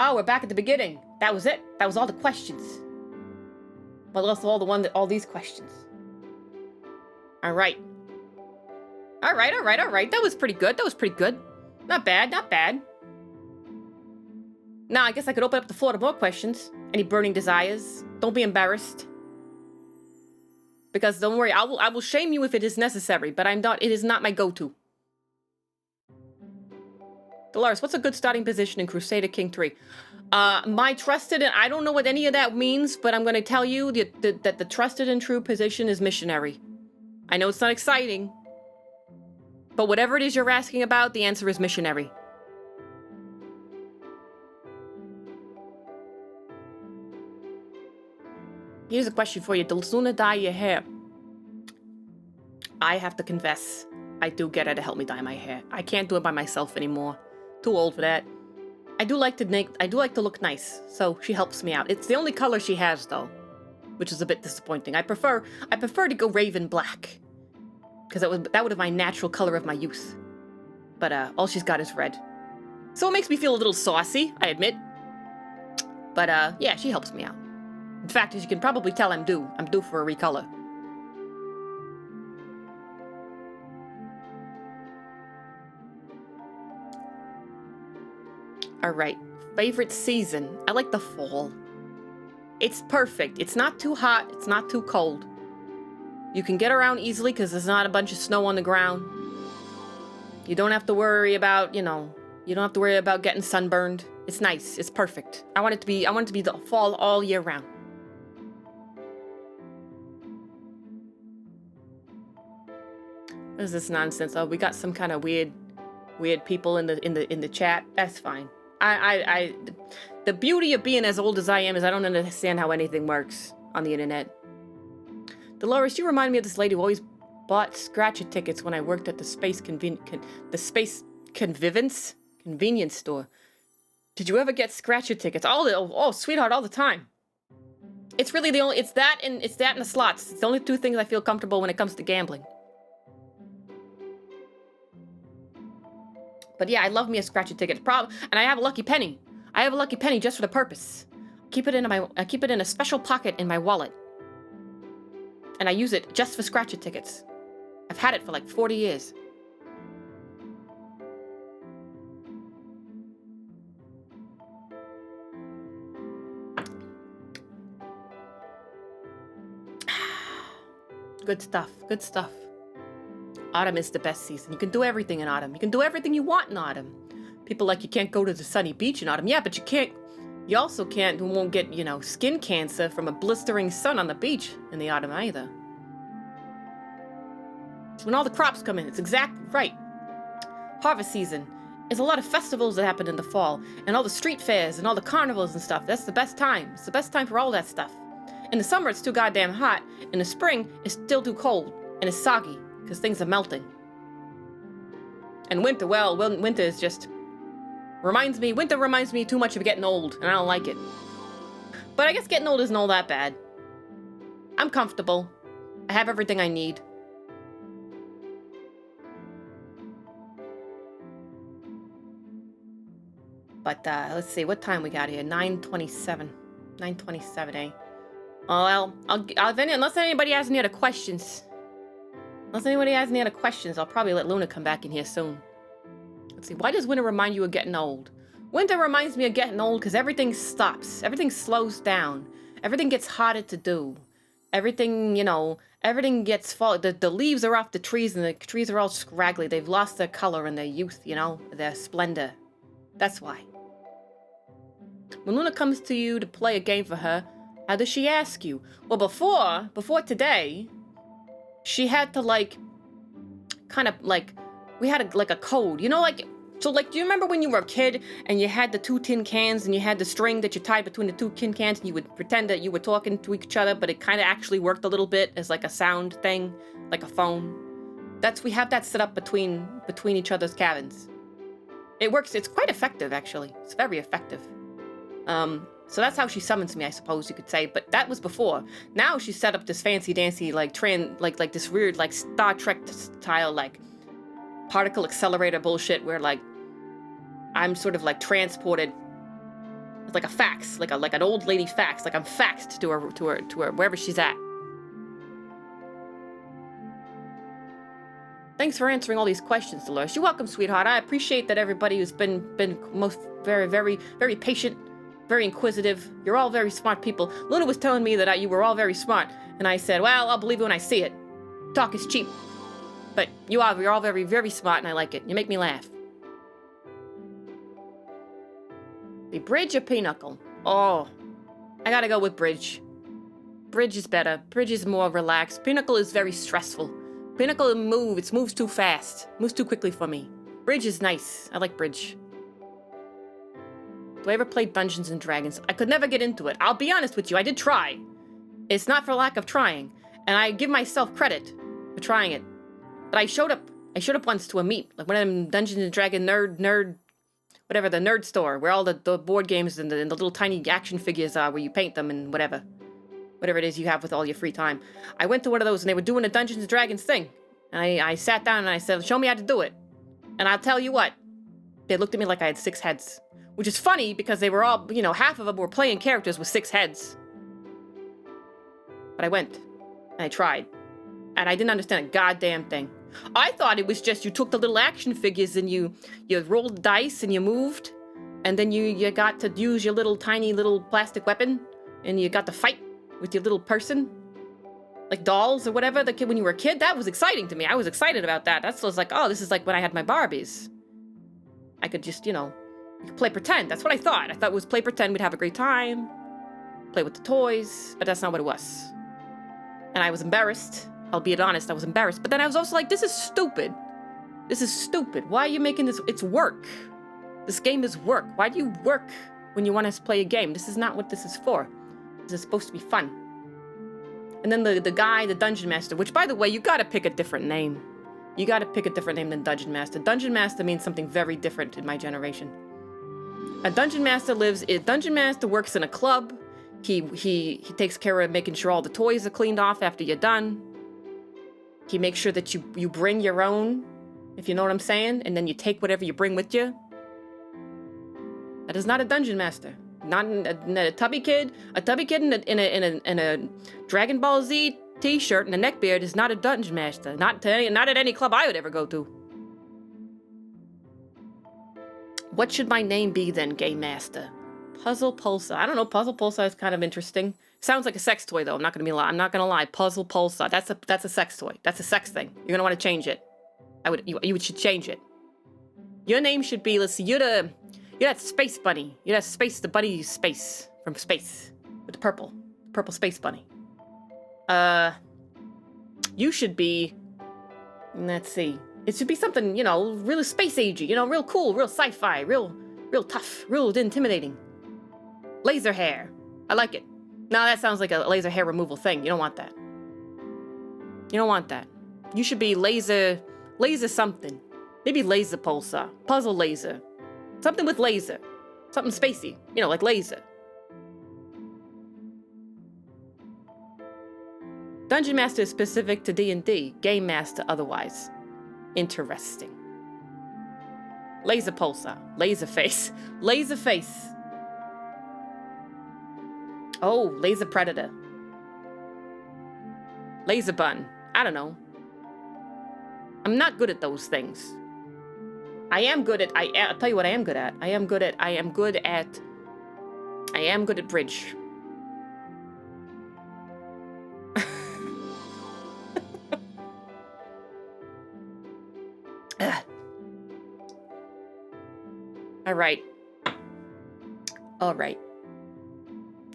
Oh, we're back at the beginning. That was it. That was all the questions. Well, that's all these questions. All right. All right. That was pretty good. Not bad. Now, I guess I could open up the floor to more questions. Any burning desires? Don't be embarrassed. Because don't worry, I will shame you if it is necessary, but it is not my go-to. Delores, what's a good starting position in Crusader King 3? My trusted, and I don't know what any of that means, but I'm going to tell you that the trusted and true position is missionary. I know it's not exciting, but whatever it is you're asking about, the answer is missionary. Here's a question for you. Does Luna dye your hair? I have to confess, I do get her to help me dye my hair. I can't do it by myself anymore. Too old for that. I do like to look nice, so she helps me out. It's the only color she has, though, which is a bit disappointing. I prefer to go raven black, because that would have my natural color of my youth. But all she's got is red, so it makes me feel a little saucy, I admit. But yeah, she helps me out. In fact, as you can probably tell, I'm due for a recolor. All right, favorite season. I like the fall. It's perfect. It's not too hot. It's not too cold. You can get around easily because there's not a bunch of snow on the ground. You don't have to worry about, you don't have to worry about getting sunburned. It's nice. It's perfect. I want it to be the fall all year round. What is this nonsense? Oh, we got some kind of weird people in the chat. That's fine. The beauty of being as old as I am is I don't understand how anything works on the internet. Delores, you remind me of this lady who always bought scratcher tickets when I worked at the Space Convenience store. Did you ever get scratcher tickets? Oh, sweetheart, all the time. It's really it's that and the slots. It's the only two things I feel comfortable when it comes to gambling. But yeah, I love me a scratcher ticket. And I have a lucky penny. I have a lucky penny just for the purpose. I keep it in a special pocket in my wallet. And I use it just for scratcher tickets. I've had it for like 40 years. Good stuff. Good stuff. Autumn is the best season. You can do everything in autumn. You can do everything you want in autumn. People like you can't go to the sunny beach in autumn. Yeah, but you also won't get, skin cancer from a blistering sun on the beach in the autumn either. It's when all the crops come in. It's exactly right. Harvest season. There's a lot of festivals that happen in the fall, and all the street fairs and all the carnivals and stuff. That's the best time. It's the best time for all that stuff. In the summer, it's too goddamn hot. In the spring, it's still too cold, and it's soggy, because things are melting. And winter, winter is just... Winter reminds me too much of getting old, and I don't like it. But I guess getting old isn't all that bad. I'm comfortable. I have everything I need. But, let's see, what time we got here? 9:27. 9:27, eh? Oh, well, unless anybody has any other questions. I'll probably let Luna come back in here soon. Let's see, why does winter remind you of getting old? Winter reminds me of getting old because everything stops. Everything slows down. Everything gets harder to do. Everything, everything gets fall. The leaves are off the trees and the trees are all scraggly. They've lost their color and their youth, their splendor. That's why. When Luna comes to you to play a game for her, how does she ask you? Well, before today, she had to we had a code, do you remember when you were a kid and you had the two tin cans and you had the string that you tied between the two tin cans and you would pretend that you were talking to each other, but it kind of actually worked a little bit as like a sound thing, like a phone. We have that set up between each other's cabins. It works. It's quite effective, actually. It's very effective. So that's how she summons me, I suppose you could say. But that was before. Now she's set up this fancy dancy, like this weird, like Star Trek style, like particle accelerator bullshit, where like I'm sort of like transported. It's like a fax, like an old lady fax. Like I'm faxed to her wherever she's at. Thanks for answering all these questions, Delores. You're welcome, sweetheart. I appreciate that everybody who's been most very, very, very patient. Very inquisitive. You're all very smart people. Luna was telling me that you were all very smart. And I said, well, I'll believe it when I see it. Talk is cheap. But you're all very, very smart and I like it. You make me laugh. The Bridge or Pinochle? Oh, I gotta go with Bridge. Bridge is better. Bridge is more relaxed. Pinochle is very stressful. Pinochle moves too fast. Moves too quickly for me. Bridge is nice. I like Bridge. Do I ever play Dungeons and Dragons? I could never get into it. I'll be honest with you, I did try. It's not for lack of trying, and I give myself credit for trying it. But I showed up once to a meet, like one of them Dungeons and Dragons nerd, whatever, the nerd store, where all the board games and the little tiny action figures are, where you paint them and whatever it is you have with all your free time. I went to one of those and they were doing a Dungeons and Dragons thing. And I sat down and I said, show me how to do it. And I'll tell you what, they looked at me like I had 6 heads. Which is funny because they were all, half of them were playing characters with 6 heads. But I went, and I tried, and I didn't understand a goddamn thing. I thought it was just you took the little action figures and you rolled dice and you moved, and then you got to use your tiny little plastic weapon, and you got to fight with your little person. like dolls or whatever, the kid when you were a kid, that was exciting to me. I was excited about that. That's was like, oh, this is like when I had my Barbies. I could just, you know, play pretend. That's what I thought. I thought it was play pretend. We'd have a great time, play with the toys, but that's not what it was. And I was embarrassed. I'll be honest, I was embarrassed. But then I was also like, this is stupid. This is stupid. Why are you making this? It's work. This game is work. Why do you work when you want to play a game? This is not what this is for. This is supposed to be fun. And then the guy, the Dungeon Master, which, by the way, you gotta pick a different name. You gotta pick a different name than Dungeon Master. Dungeon Master means something very different in my generation. A Dungeon Master Dungeon Master works in a club. He takes care of making sure all the toys are cleaned off after you're done. He makes sure that you bring your own, if you know what I'm saying, and then you take whatever you bring with you. That is not a Dungeon Master. Not a tubby kid. A tubby kid in a Dragon Ball Z t-shirt and a neckbeard is not a Dungeon Master. Not at any club I would ever go to. What should my name be then, Game Master? Puzzle Pulsar. I don't know. Puzzle Pulsar is kind of interesting. Sounds like a sex toy though. I'm not gonna lie. Puzzle Pulsar. That's a sex toy. That's a sex thing. You're gonna want to change it. You should change it. Your name should be. Let's see. You're that space bunny. You're that space. The bunny space from space with the purple space bunny. You should be. Let's see. It should be something, you know, really space agey. You know, real cool, real sci-fi, real tough, real intimidating. Laser hair. I like it. No, that sounds like a laser hair removal thing. You don't want that. You don't want that. You should be laser something. Maybe laser pulsar. Puzzle laser. Something with laser. Something spacey. You know, like laser. Dungeon Master is specific to D&D. Game Master otherwise. Interesting. Laser pulsar. Laser face. Laser face. Oh, laser predator. Laser bun. I don't know. I'm not good at those things. I'll tell you what I am good at. I am good at bridge. All right.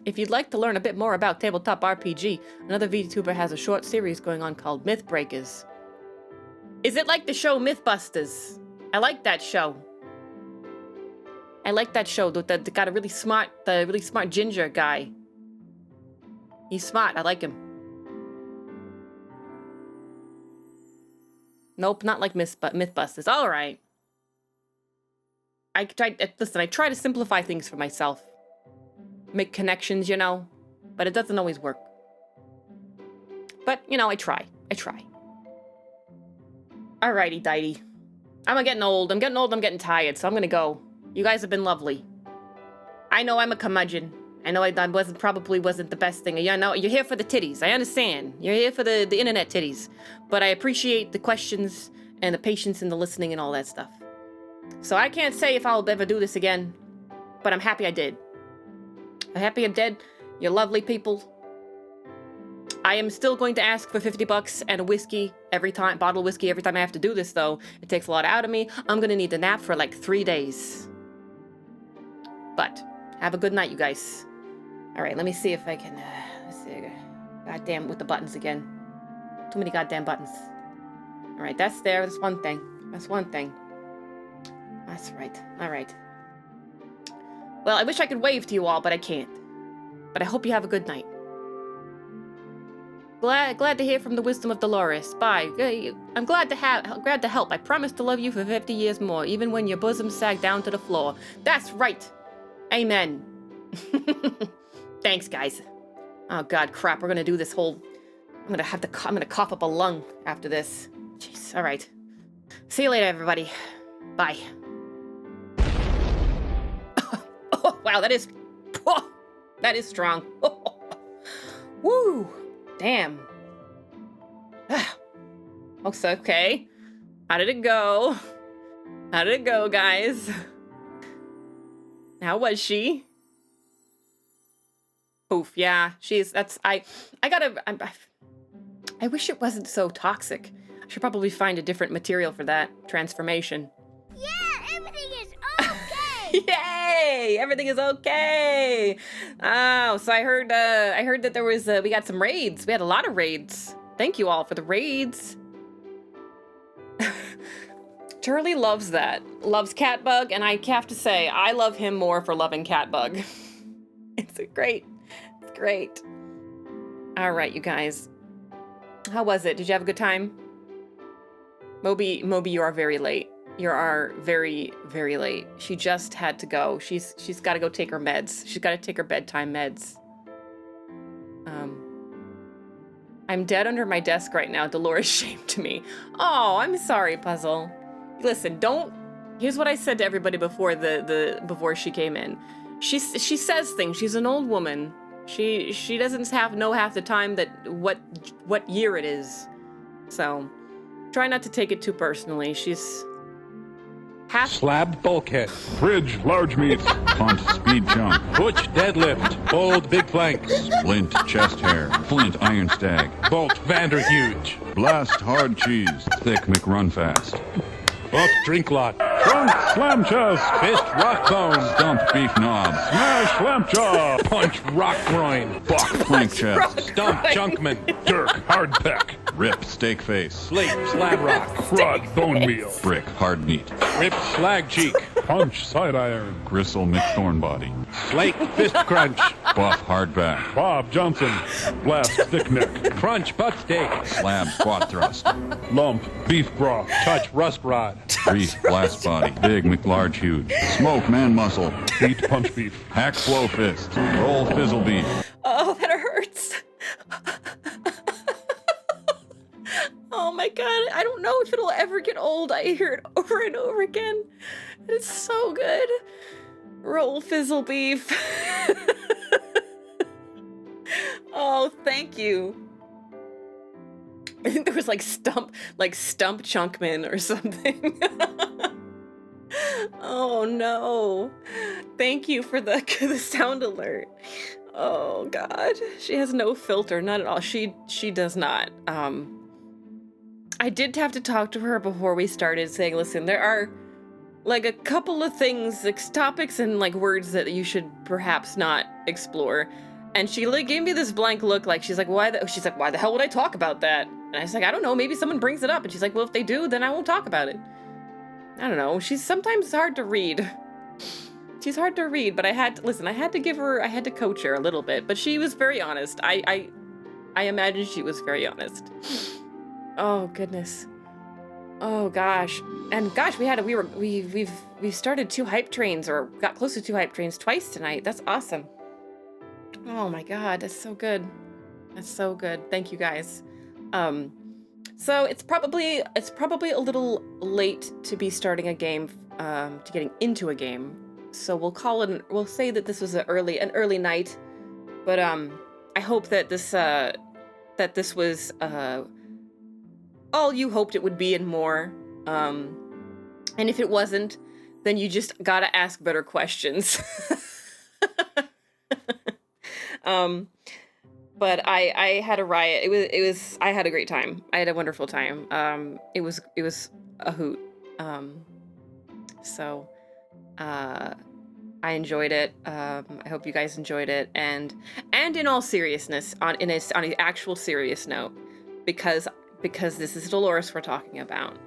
If you'd like to learn a bit more about tabletop RPG, another VTuber has a short series going on called Myth Breakers. Is it like the show Mythbusters? I like that show. The got a really smart ginger guy. He's smart. I like him. Nope, not like Mythbusters. All right. I try to simplify things for myself. Make connections, you know, but it doesn't always work. But, you know, I try. Alrighty, Dighty. I'm getting old, I'm getting tired, so I'm gonna go. You guys have been lovely. I know I'm a curmudgeon. I know I probably wasn't the best thing. You know, you're here for the titties. I understand. You're here for the internet titties. But I appreciate the questions and the patience and the listening and all that stuff. So I can't say if I'll ever do this again, but I'm happy I did. I'm happy I'm dead. You're lovely people. I am still going to ask for $50 and a whiskey bottle of whiskey every time I have to do this, though. It takes a lot out of me. I'm gonna need a nap for like 3 days. But have a good night, you guys. All right, let me see if I can. Let's see. Goddamn, with the buttons again. Too many goddamn buttons. All right, that's there. That's one thing. That's right. All right. Well, I wish I could wave to you all, but I can't. But I hope you have a good night. Glad to hear from the wisdom of Delores. Bye. I'm glad to help. I promise to love you for 50 years more, even when your bosom sag down to the floor. That's right. Amen. Thanks, guys. Oh God, crap. We're gonna do this whole. I'm gonna cough up a lung after this. Jeez. All right. See you later, everybody. Bye. Oh, wow, that is strong. Woo. Damn. Okay. How did it go? Guys? How was she? Oof, yeah. I I wish it wasn't so toxic. I should probably find a different material for that transformation. Yeah, everything is okay. Yay! Everything is okay. Oh, so I heard that there was we got some raids. We had a lot of raids. Thank you all for the raids. Turley loves that. Loves Catbug, and I have to say, I love him more for loving Catbug. It's great. It's great. All right, you guys. How was it? Did you have a good time? Moby, you are very late. You are very, very late. She just had to go. She's got to go take her meds. She's got to take her bedtime meds. I'm dead under my desk right now. Delores shamed me. Oh, I'm sorry, Puzzle. Listen, here's what I said to everybody before before she came in. She says things. She's an old woman. She doesn't know half the time that what year it is. So try not to take it too personally. She's half Slab bulkhead. Bridge, large meat. Punt, speed jump. Butch deadlift. Bold big flanks. Flint, chest hair. Flint, iron stag. Bolt Vander huge. Blast, hard cheese. Thick, McRun fast. Buff drink lot. Trunk, slam chest. Fist rock bone. Stump, beef knob. Smash, lamp jaw. Punch rock groin. Buck, plank chest. Stump junkman. Dirk, hard peck. Rip, steak face. Slate slab rock. Prod, bone meal. Brick, hard meat. Rip slag cheek. Punch, side iron. Gristle, McThorn body. Slate fist crunch. Buff, hard back. Bob Johnson. Blast, thick neck. Crunch butt steak. Slab, squat thrust. Lump, beef broth. Touch rust rod. Reef, blast body. Big, McLarge huge. Smoke, man muscle. Beat, punch beef. Hack, flow fist. Roll, fizzle beef. Oh, that hurts. Oh my god, I don't know if it'll ever get old. I hear it over and over again. It's so good. Roll fizzle beef. Oh, thank you. I think there was like stump chunkman or something. Oh no. Thank you for the sound alert. Oh god. She has no filter, not at all. She does not. I did have to talk to her before we started saying, listen, there are like a couple of things, like topics and like words that you should perhaps not explore. And she like gave me this blank look, like she's like, why the hell would I talk about that? And I was like, I don't know, maybe someone brings it up. And she's like, well, if they do, then I won't talk about it. I don't know. She's sometimes hard to read. She's hard to read, but I had to coach her a little bit, but she was very honest. I imagine she was very honest. Oh goodness. Oh gosh. And gosh, we've started 2 hype trains, or got close to 2 hype trains twice tonight. That's awesome. Oh my god, that's so good. That's so good. Thank you guys. So it's probably a little late to be starting a game, to getting into a game. So we'll say that this was an early night, but I hope that this was all you hoped it would be and more. And if it wasn't, then you just gotta ask better questions. But I had a riot. I had a great time. I had a wonderful time. It was a hoot. So I enjoyed it. I hope you guys enjoyed it. And in all seriousness, on an actual serious note, because this is Delores we're talking about.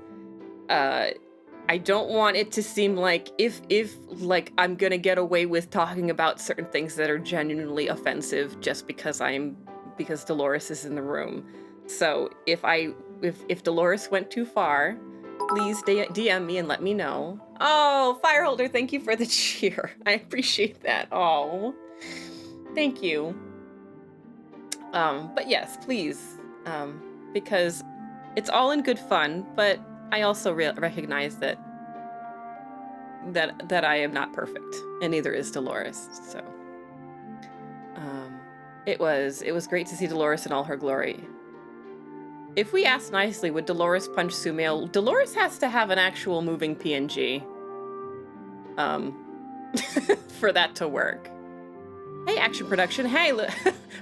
I don't want it to seem like if like I'm gonna get away with talking about certain things that are genuinely offensive just because Delores is in the room. So if Delores went too far, please DM me and let me know. Oh, Fireholder, thank you for the cheer. I appreciate that. Oh, thank you. But yes, please, because it's all in good fun, but I also recognize that I am not perfect, and neither is Delores. So, it was great to see Delores in all her glory. If we ask nicely, would Delores punch Sumail? Delores has to have an actual moving PNG, for that to work. Hey, Action Production. Hey,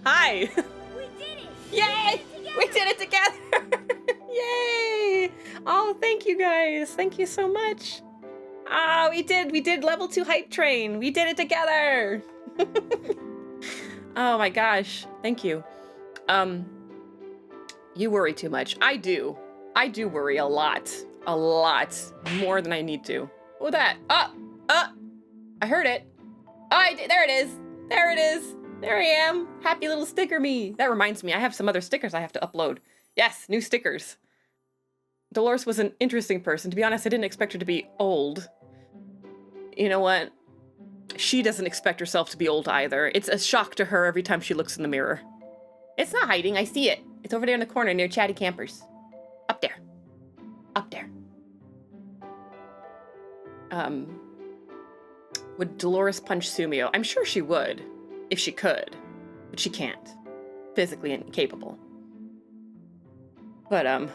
hi. We did it! Yay! We did it We did it together! Yay! Oh, thank you guys. Thank you so much. Ah, we did level 2 hype train. We did it together. Oh my gosh. Thank you. You worry too much. I do. I do worry a lot. A lot. More than I need to. What was that? I heard it. Oh, there it is. There it is. There I am. Happy little sticker me. That reminds me, I have some other stickers I have to upload. Yes, new stickers. Delores was an interesting person. To be honest, I didn't expect her to be old. You know what? She doesn't expect herself to be old either. It's a shock to her every time she looks in the mirror. It's not hiding, I see it. It's over there in the corner near Chatty Campers. Up there. Up there. Would Delores punch Sumio? I'm sure she would, if she could. But she can't. Physically incapable. But, I'm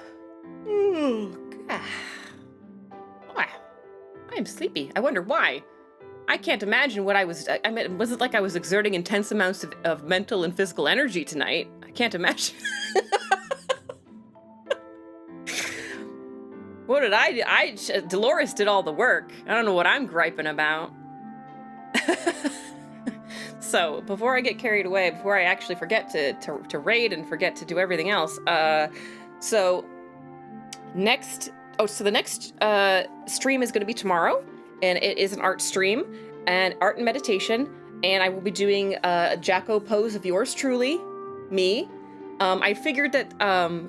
sleepy. I wonder why. I can't imagine what I mean, was it like I was exerting intense amounts of mental and physical energy tonight? I can't imagine. What did I do? Delores did all the work. I don't know what I'm griping about. So, before I get carried away, before I actually forget to raid and forget to do everything else, so the next stream is going to be tomorrow, and it is an art stream and art and meditation, and I will be doing a Jacko pose of yours truly, me. I figured that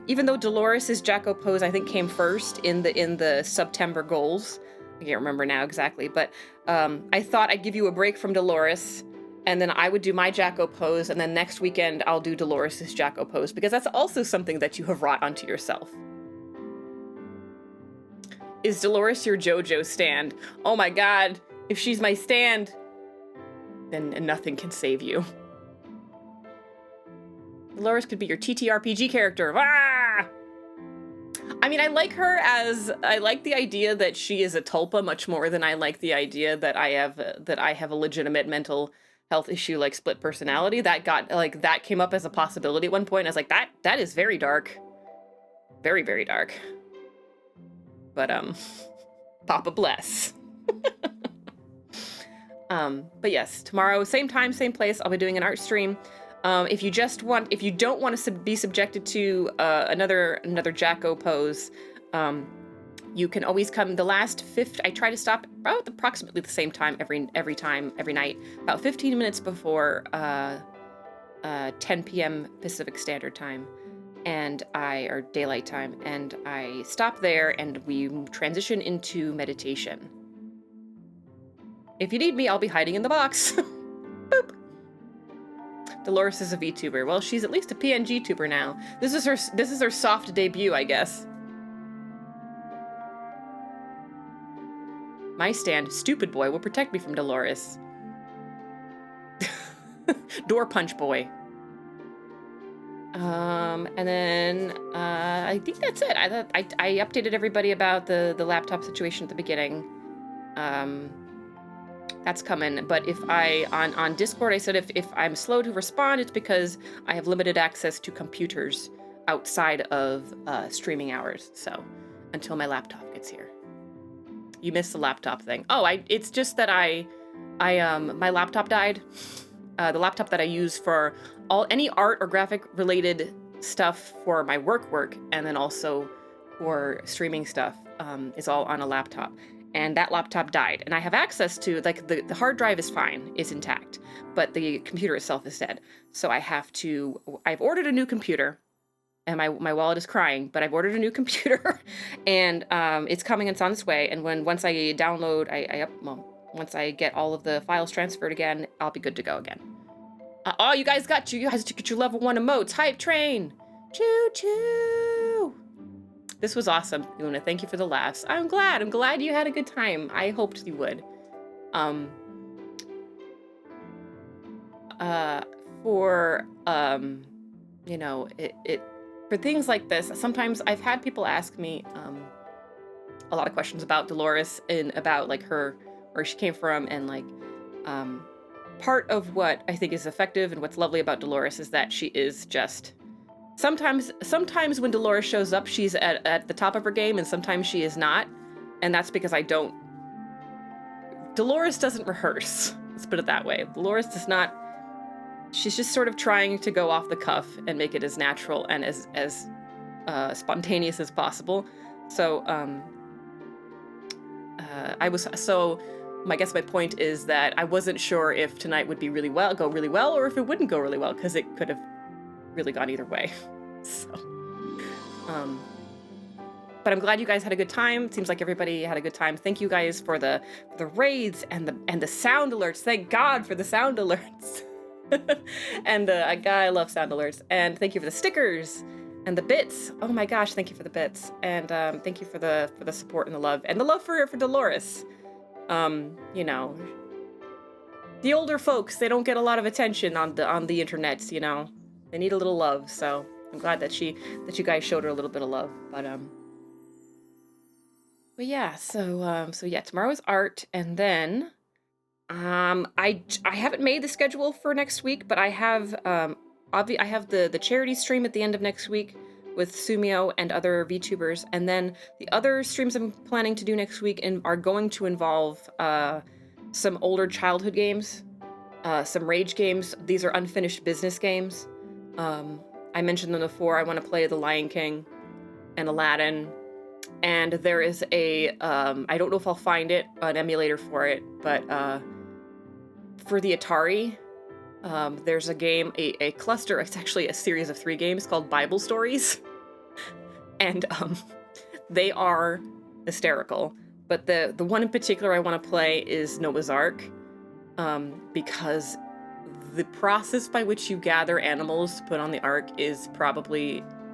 even though Delores' Jacko pose I think came first in the September goals, I can't remember now exactly, but I thought I'd give you a break from Delores, and then I would do my Jacko pose, and then next weekend I'll do Delores' Jacko pose, because that's also something that you have wrought onto yourself. Is Delores your JoJo stand? Oh my god, if she's my stand, then nothing can save you. Delores could be your TTRPG character. Ah! I mean, I like the idea that she is a tulpa much more than I like the idea that I have a legitimate mental health issue like split personality. That came up as a possibility at one point. I was like, that is very dark. Very, very dark. But Papa bless. But yes, tomorrow, same time, same place, I'll be doing an art stream. If you don't want to be subjected to another Jacko pose, you can always come the last I try to stop about approximately the same time every night, about 15 minutes before 10 p.m. Pacific Standard Time, or daylight time, and I stop there and we transition into meditation. If you need me, I'll be hiding in the box. Boop. Delores is a VTuber. Well, she's at least a PNG tuber now. This is her soft debut, I guess. My stand, Stupid Boy, will protect me from Delores. Door Punch Boy. And then I think that's it. I updated everybody about the laptop situation at the beginning. That's coming. But if on Discord, I said if I'm slow to respond, it's because I have limited access to computers outside of streaming hours. So until my laptop gets here. You missed the laptop thing. Oh, it's just that my laptop died. The laptop that I use for any art or graphic related stuff for my work, and then also for streaming stuff, is all on a laptop. And that laptop died. And I have access to, like, the hard drive is fine, is intact, but the computer itself is dead. So I've ordered a new computer, and my wallet is crying, but I've ordered a new computer, and it's coming, it's on its way. And once I download, once I get all of the files transferred again, I'll be good to go again. Oh, you guys get your level 1 emotes. Hype train. Choo choo. This was awesome, Luna. Thank you for the laughs. I'm glad you had a good time. I hoped you would. For things like this, sometimes I've had people ask me a lot of questions about Delores and about like where she came from, and like part of what I think is effective and what's lovely about Delores is that she is just sometimes when Delores shows up, she's at the top of her game, and sometimes she is not. And that's because I don't... Delores doesn't rehearse. Let's put it that way. Delores does not... She's just sort of trying to go off the cuff and make it as natural and as spontaneous as possible. So, I guess my point is that I wasn't sure if tonight would be go really well, or if it wouldn't go really well, because it could have really gone either way. So, but I'm glad you guys had a good time. It seems like everybody had a good time. Thank you guys for the raids and the sound alerts. Thank God for the sound alerts. And I love sound alerts. And thank you for the stickers and the bits. Oh my gosh, thank you for the bits. And thank you for the support and the love for Delores. You know, the older folks, they don't get a lot of attention on the internet, you know. They need a little love, so I'm glad that you guys showed her a little bit of love. But yeah, so yeah, tomorrow is art, and then I haven't made the schedule for next week, but I have I have the charity stream at the end of next week with Sumio and other VTubers, and then the other streams I'm planning to do next week are going to involve some older childhood games, some rage games. These are unfinished business games. I mentioned them before. I want to play The Lion King and Aladdin, and there is a I don't know if I'll find an emulator for it, but for the Atari, there's a game, a cluster. It's actually a series of 3 games called Bible Stories, and they are hysterical. But the one in particular I want to play is Noah's Ark, because the process by which you gather animals to put on the ark is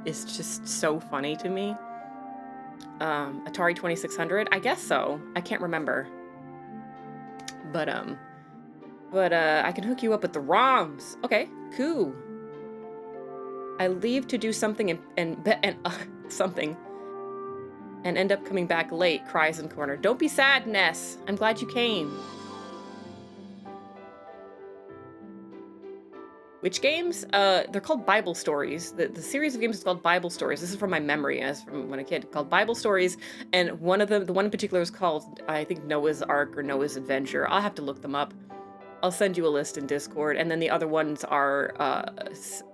just so funny to me. Atari 2600, I guess so. I can't remember. But I can hook you up with the ROMs. Okay, cool. I leave to do something and something, and end up coming back late. Cries in corner. Don't be sad, Ness. I'm glad you came. Which games? They're called Bible Stories. The series of games is called Bible Stories. This is from my memory, as from when a kid, called Bible Stories. And one of them, the one in particular, is called, I think, Noah's Ark or Noah's Adventure. I'll have to look them up. I'll send you a list in Discord. And then the other ones are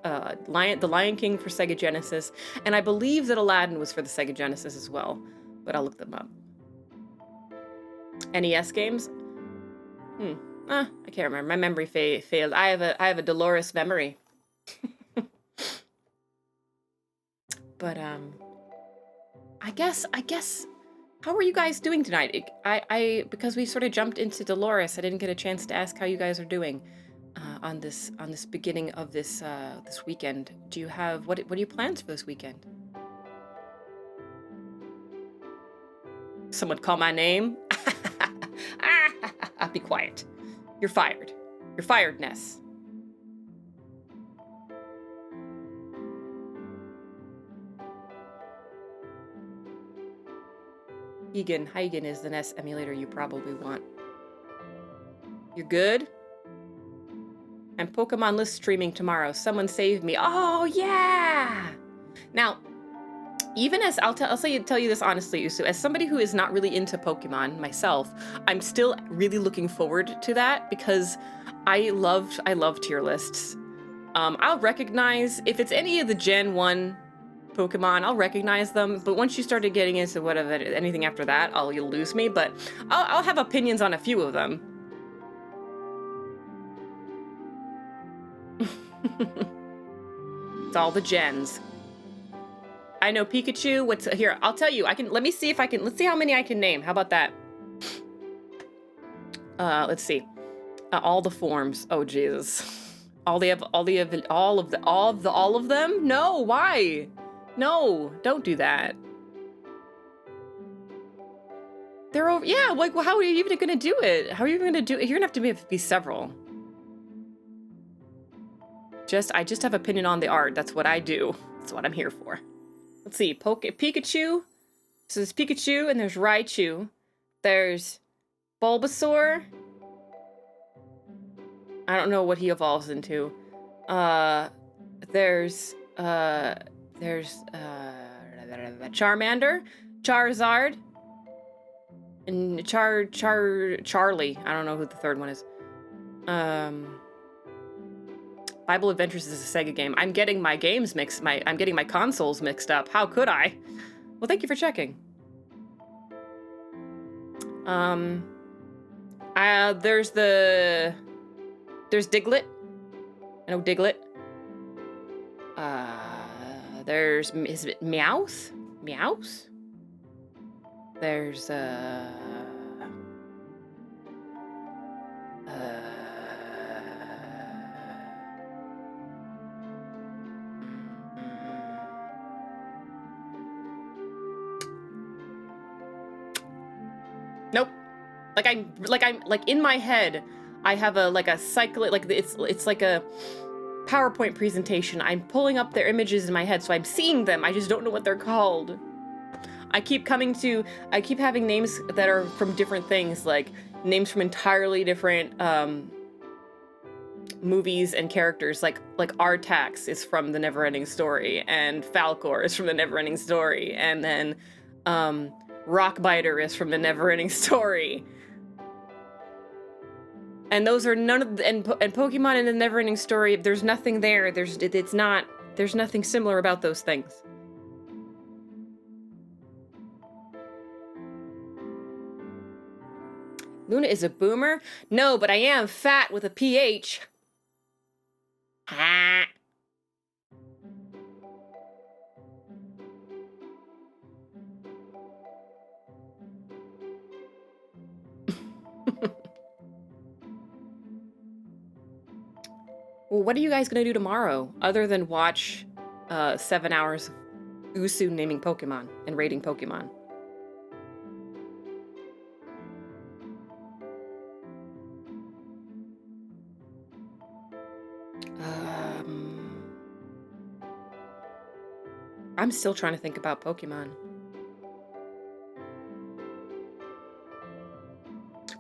The Lion King for Sega Genesis. And I believe that Aladdin was for the Sega Genesis as well. But I'll look them up. NES games? I can't remember. My memory failed. I have a Delores memory. But I guess how are you guys doing tonight? Because we sort of jumped into Delores, I didn't get a chance to ask how you guys are doing on this beginning of this weekend. Do you have what are your plans for this weekend? Someone call my name? Be quiet. You're fired. You're fired, Ness. Heigen is the Ness emulator you probably want. You're good? I'm Pokemon List streaming tomorrow. Someone save me. Oh, yeah! Now, even as I'll tell you this honestly, Usu, as somebody who is not really into Pokemon myself, I'm still really looking forward to that because I love tier lists. I'll recognize if it's any of the Gen 1 Pokemon, I'll recognize them, but once you started getting into whatever anything after that, you'll lose me, but I'll have opinions on a few of them. It's all the gens. I know Pikachu. What's here? I'll tell you. Let's see how many I can name. How about that? Let's see. All the forms. Oh Jesus. All of them? No, why? No, don't do that. They're over. Yeah, like, well, how are you even gonna do it? How are you gonna do it? You're gonna have to be several. I just have opinion on the art. That's what I do. That's what I'm here for. Let's see, Pikachu. So there's Pikachu and there's Raichu. There's Bulbasaur. I don't know what he evolves into. There's There's Charmander, Charizard, and Charlie. I don't know who the third one is. Bible Adventures is a Sega game. I'm getting my games mixed. I'm getting my consoles mixed up. How could I? Well, thank you for checking. There's Diglett. I know Diglett. Is it Meowth? Meowth? There's nope. Like in my head, I have a cycle, like it's like a PowerPoint presentation. I'm pulling up their images in my head, so I'm seeing them. I just don't know what they're called. I keep having names that are from different things, like names from entirely different movies and characters. Like Artax is from the Neverending Story, and Falcor is from the Neverending Story, and then Rockbiter is from the Neverending Story. And those are none of the, and Pokemon in the Neverending Story, there's nothing there. There's nothing similar about those things. Luna is a boomer? No, but I am fat with a PH. Ha. Well, what are you guys gonna do tomorrow, other than watch 7 hours of Usu naming Pokemon and rating Pokemon? I'm still trying to think about Pokemon.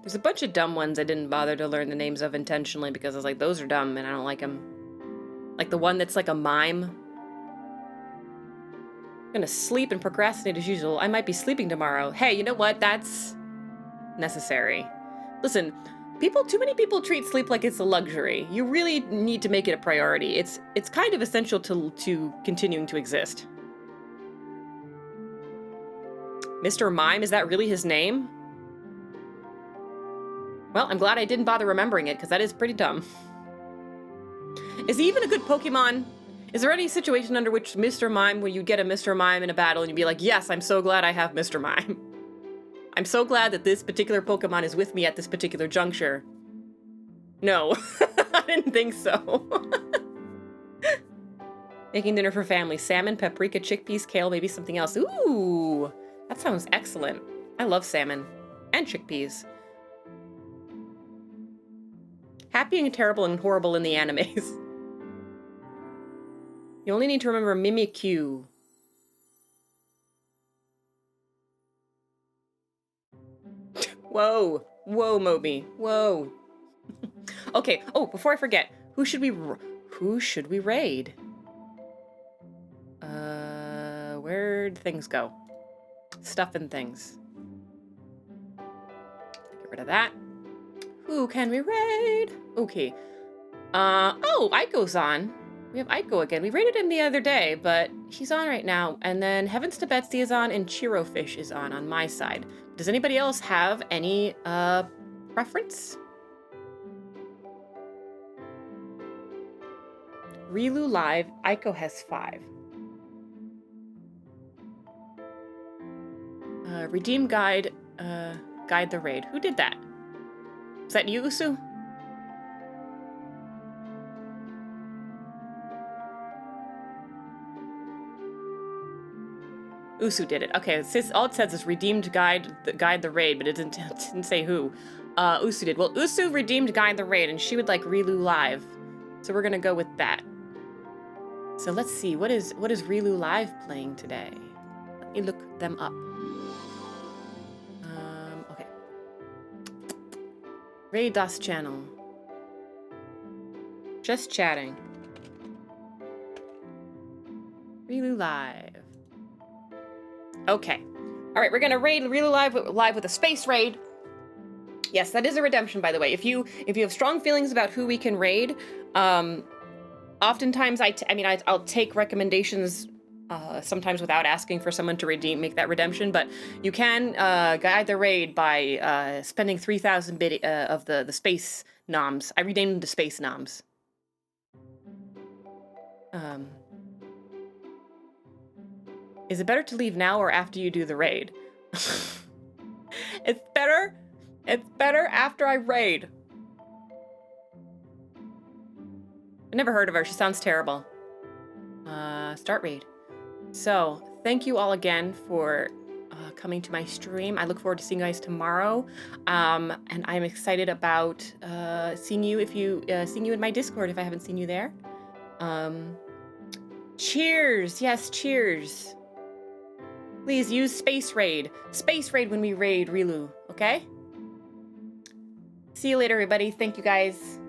There's a bunch of dumb ones I didn't bother to learn the names of intentionally because I was like, those are dumb and I don't like them. Like the one that's like a mime. I'm gonna sleep and procrastinate as usual. I might be sleeping tomorrow. Hey, you know what? That's necessary. Listen, too many people treat sleep like it's a luxury. You really need to make it a priority. It's kind of essential to continuing to exist. Mr. Mime, is that really his name? Well, I'm glad I didn't bother remembering it, because that is pretty dumb. Is he even a good Pokemon? Is there any situation under which Mr. Mime, where you get a Mr. Mime in a battle and you'd be like, yes, I'm so glad I have Mr. Mime. I'm so glad that this particular Pokemon is with me at this particular juncture. No, I didn't think so. Making dinner for family. Salmon, paprika, chickpeas, kale, maybe something else. Ooh, that sounds excellent. I love salmon and chickpeas. Happy and terrible and horrible in the animes. You only need to remember Mimikyu. Whoa. Whoa, Moby. Whoa. Okay. Oh, before I forget, who should we raid? Where'd things go? Stuff and things. Get rid of that. Who can we raid? Okay. Oh, Aiko's on. We have Aiko again. We raided him the other day, but he's on right now. And then Heavens to Betsy is on, and Chirofish is on my side. Does anybody else have any preference? Relu Live, Aiko has 5. Redeem Guide, Guide the Raid. Who did that? Is that you, Usu? Usu did it. Okay, all it says is redeemed guide the raid, but it didn't say who. Usu did. Well, Usu redeemed guide the raid, and she would like Relu Live, so we're gonna go with that. So let's see, what is Relu Live playing today? Let me look them up. Okay. Raid DOS channel. Just chatting. Relu Live. Okay. All right, we're gonna raid Relu Live with a space raid. Yes, that is a redemption, by the way. If you have strong feelings about who we can raid, oftentimes I'll take recommendations sometimes without asking for someone to make that redemption, but you can guide the raid by spending 3,000 bit of the space noms. I renamed them to space noms. Is it better to leave now or after you do the raid? It's better after I raid. I never heard of her. She sounds terrible. Start raid. So, thank you all again for coming to my stream. I look forward to seeing you guys tomorrow. And I'm excited about seeing you in my Discord if I haven't seen you there. Cheers. Yes, cheers. Please use Space Raid. Space Raid when we raid Relu, okay? See you later, everybody. Thank you, guys.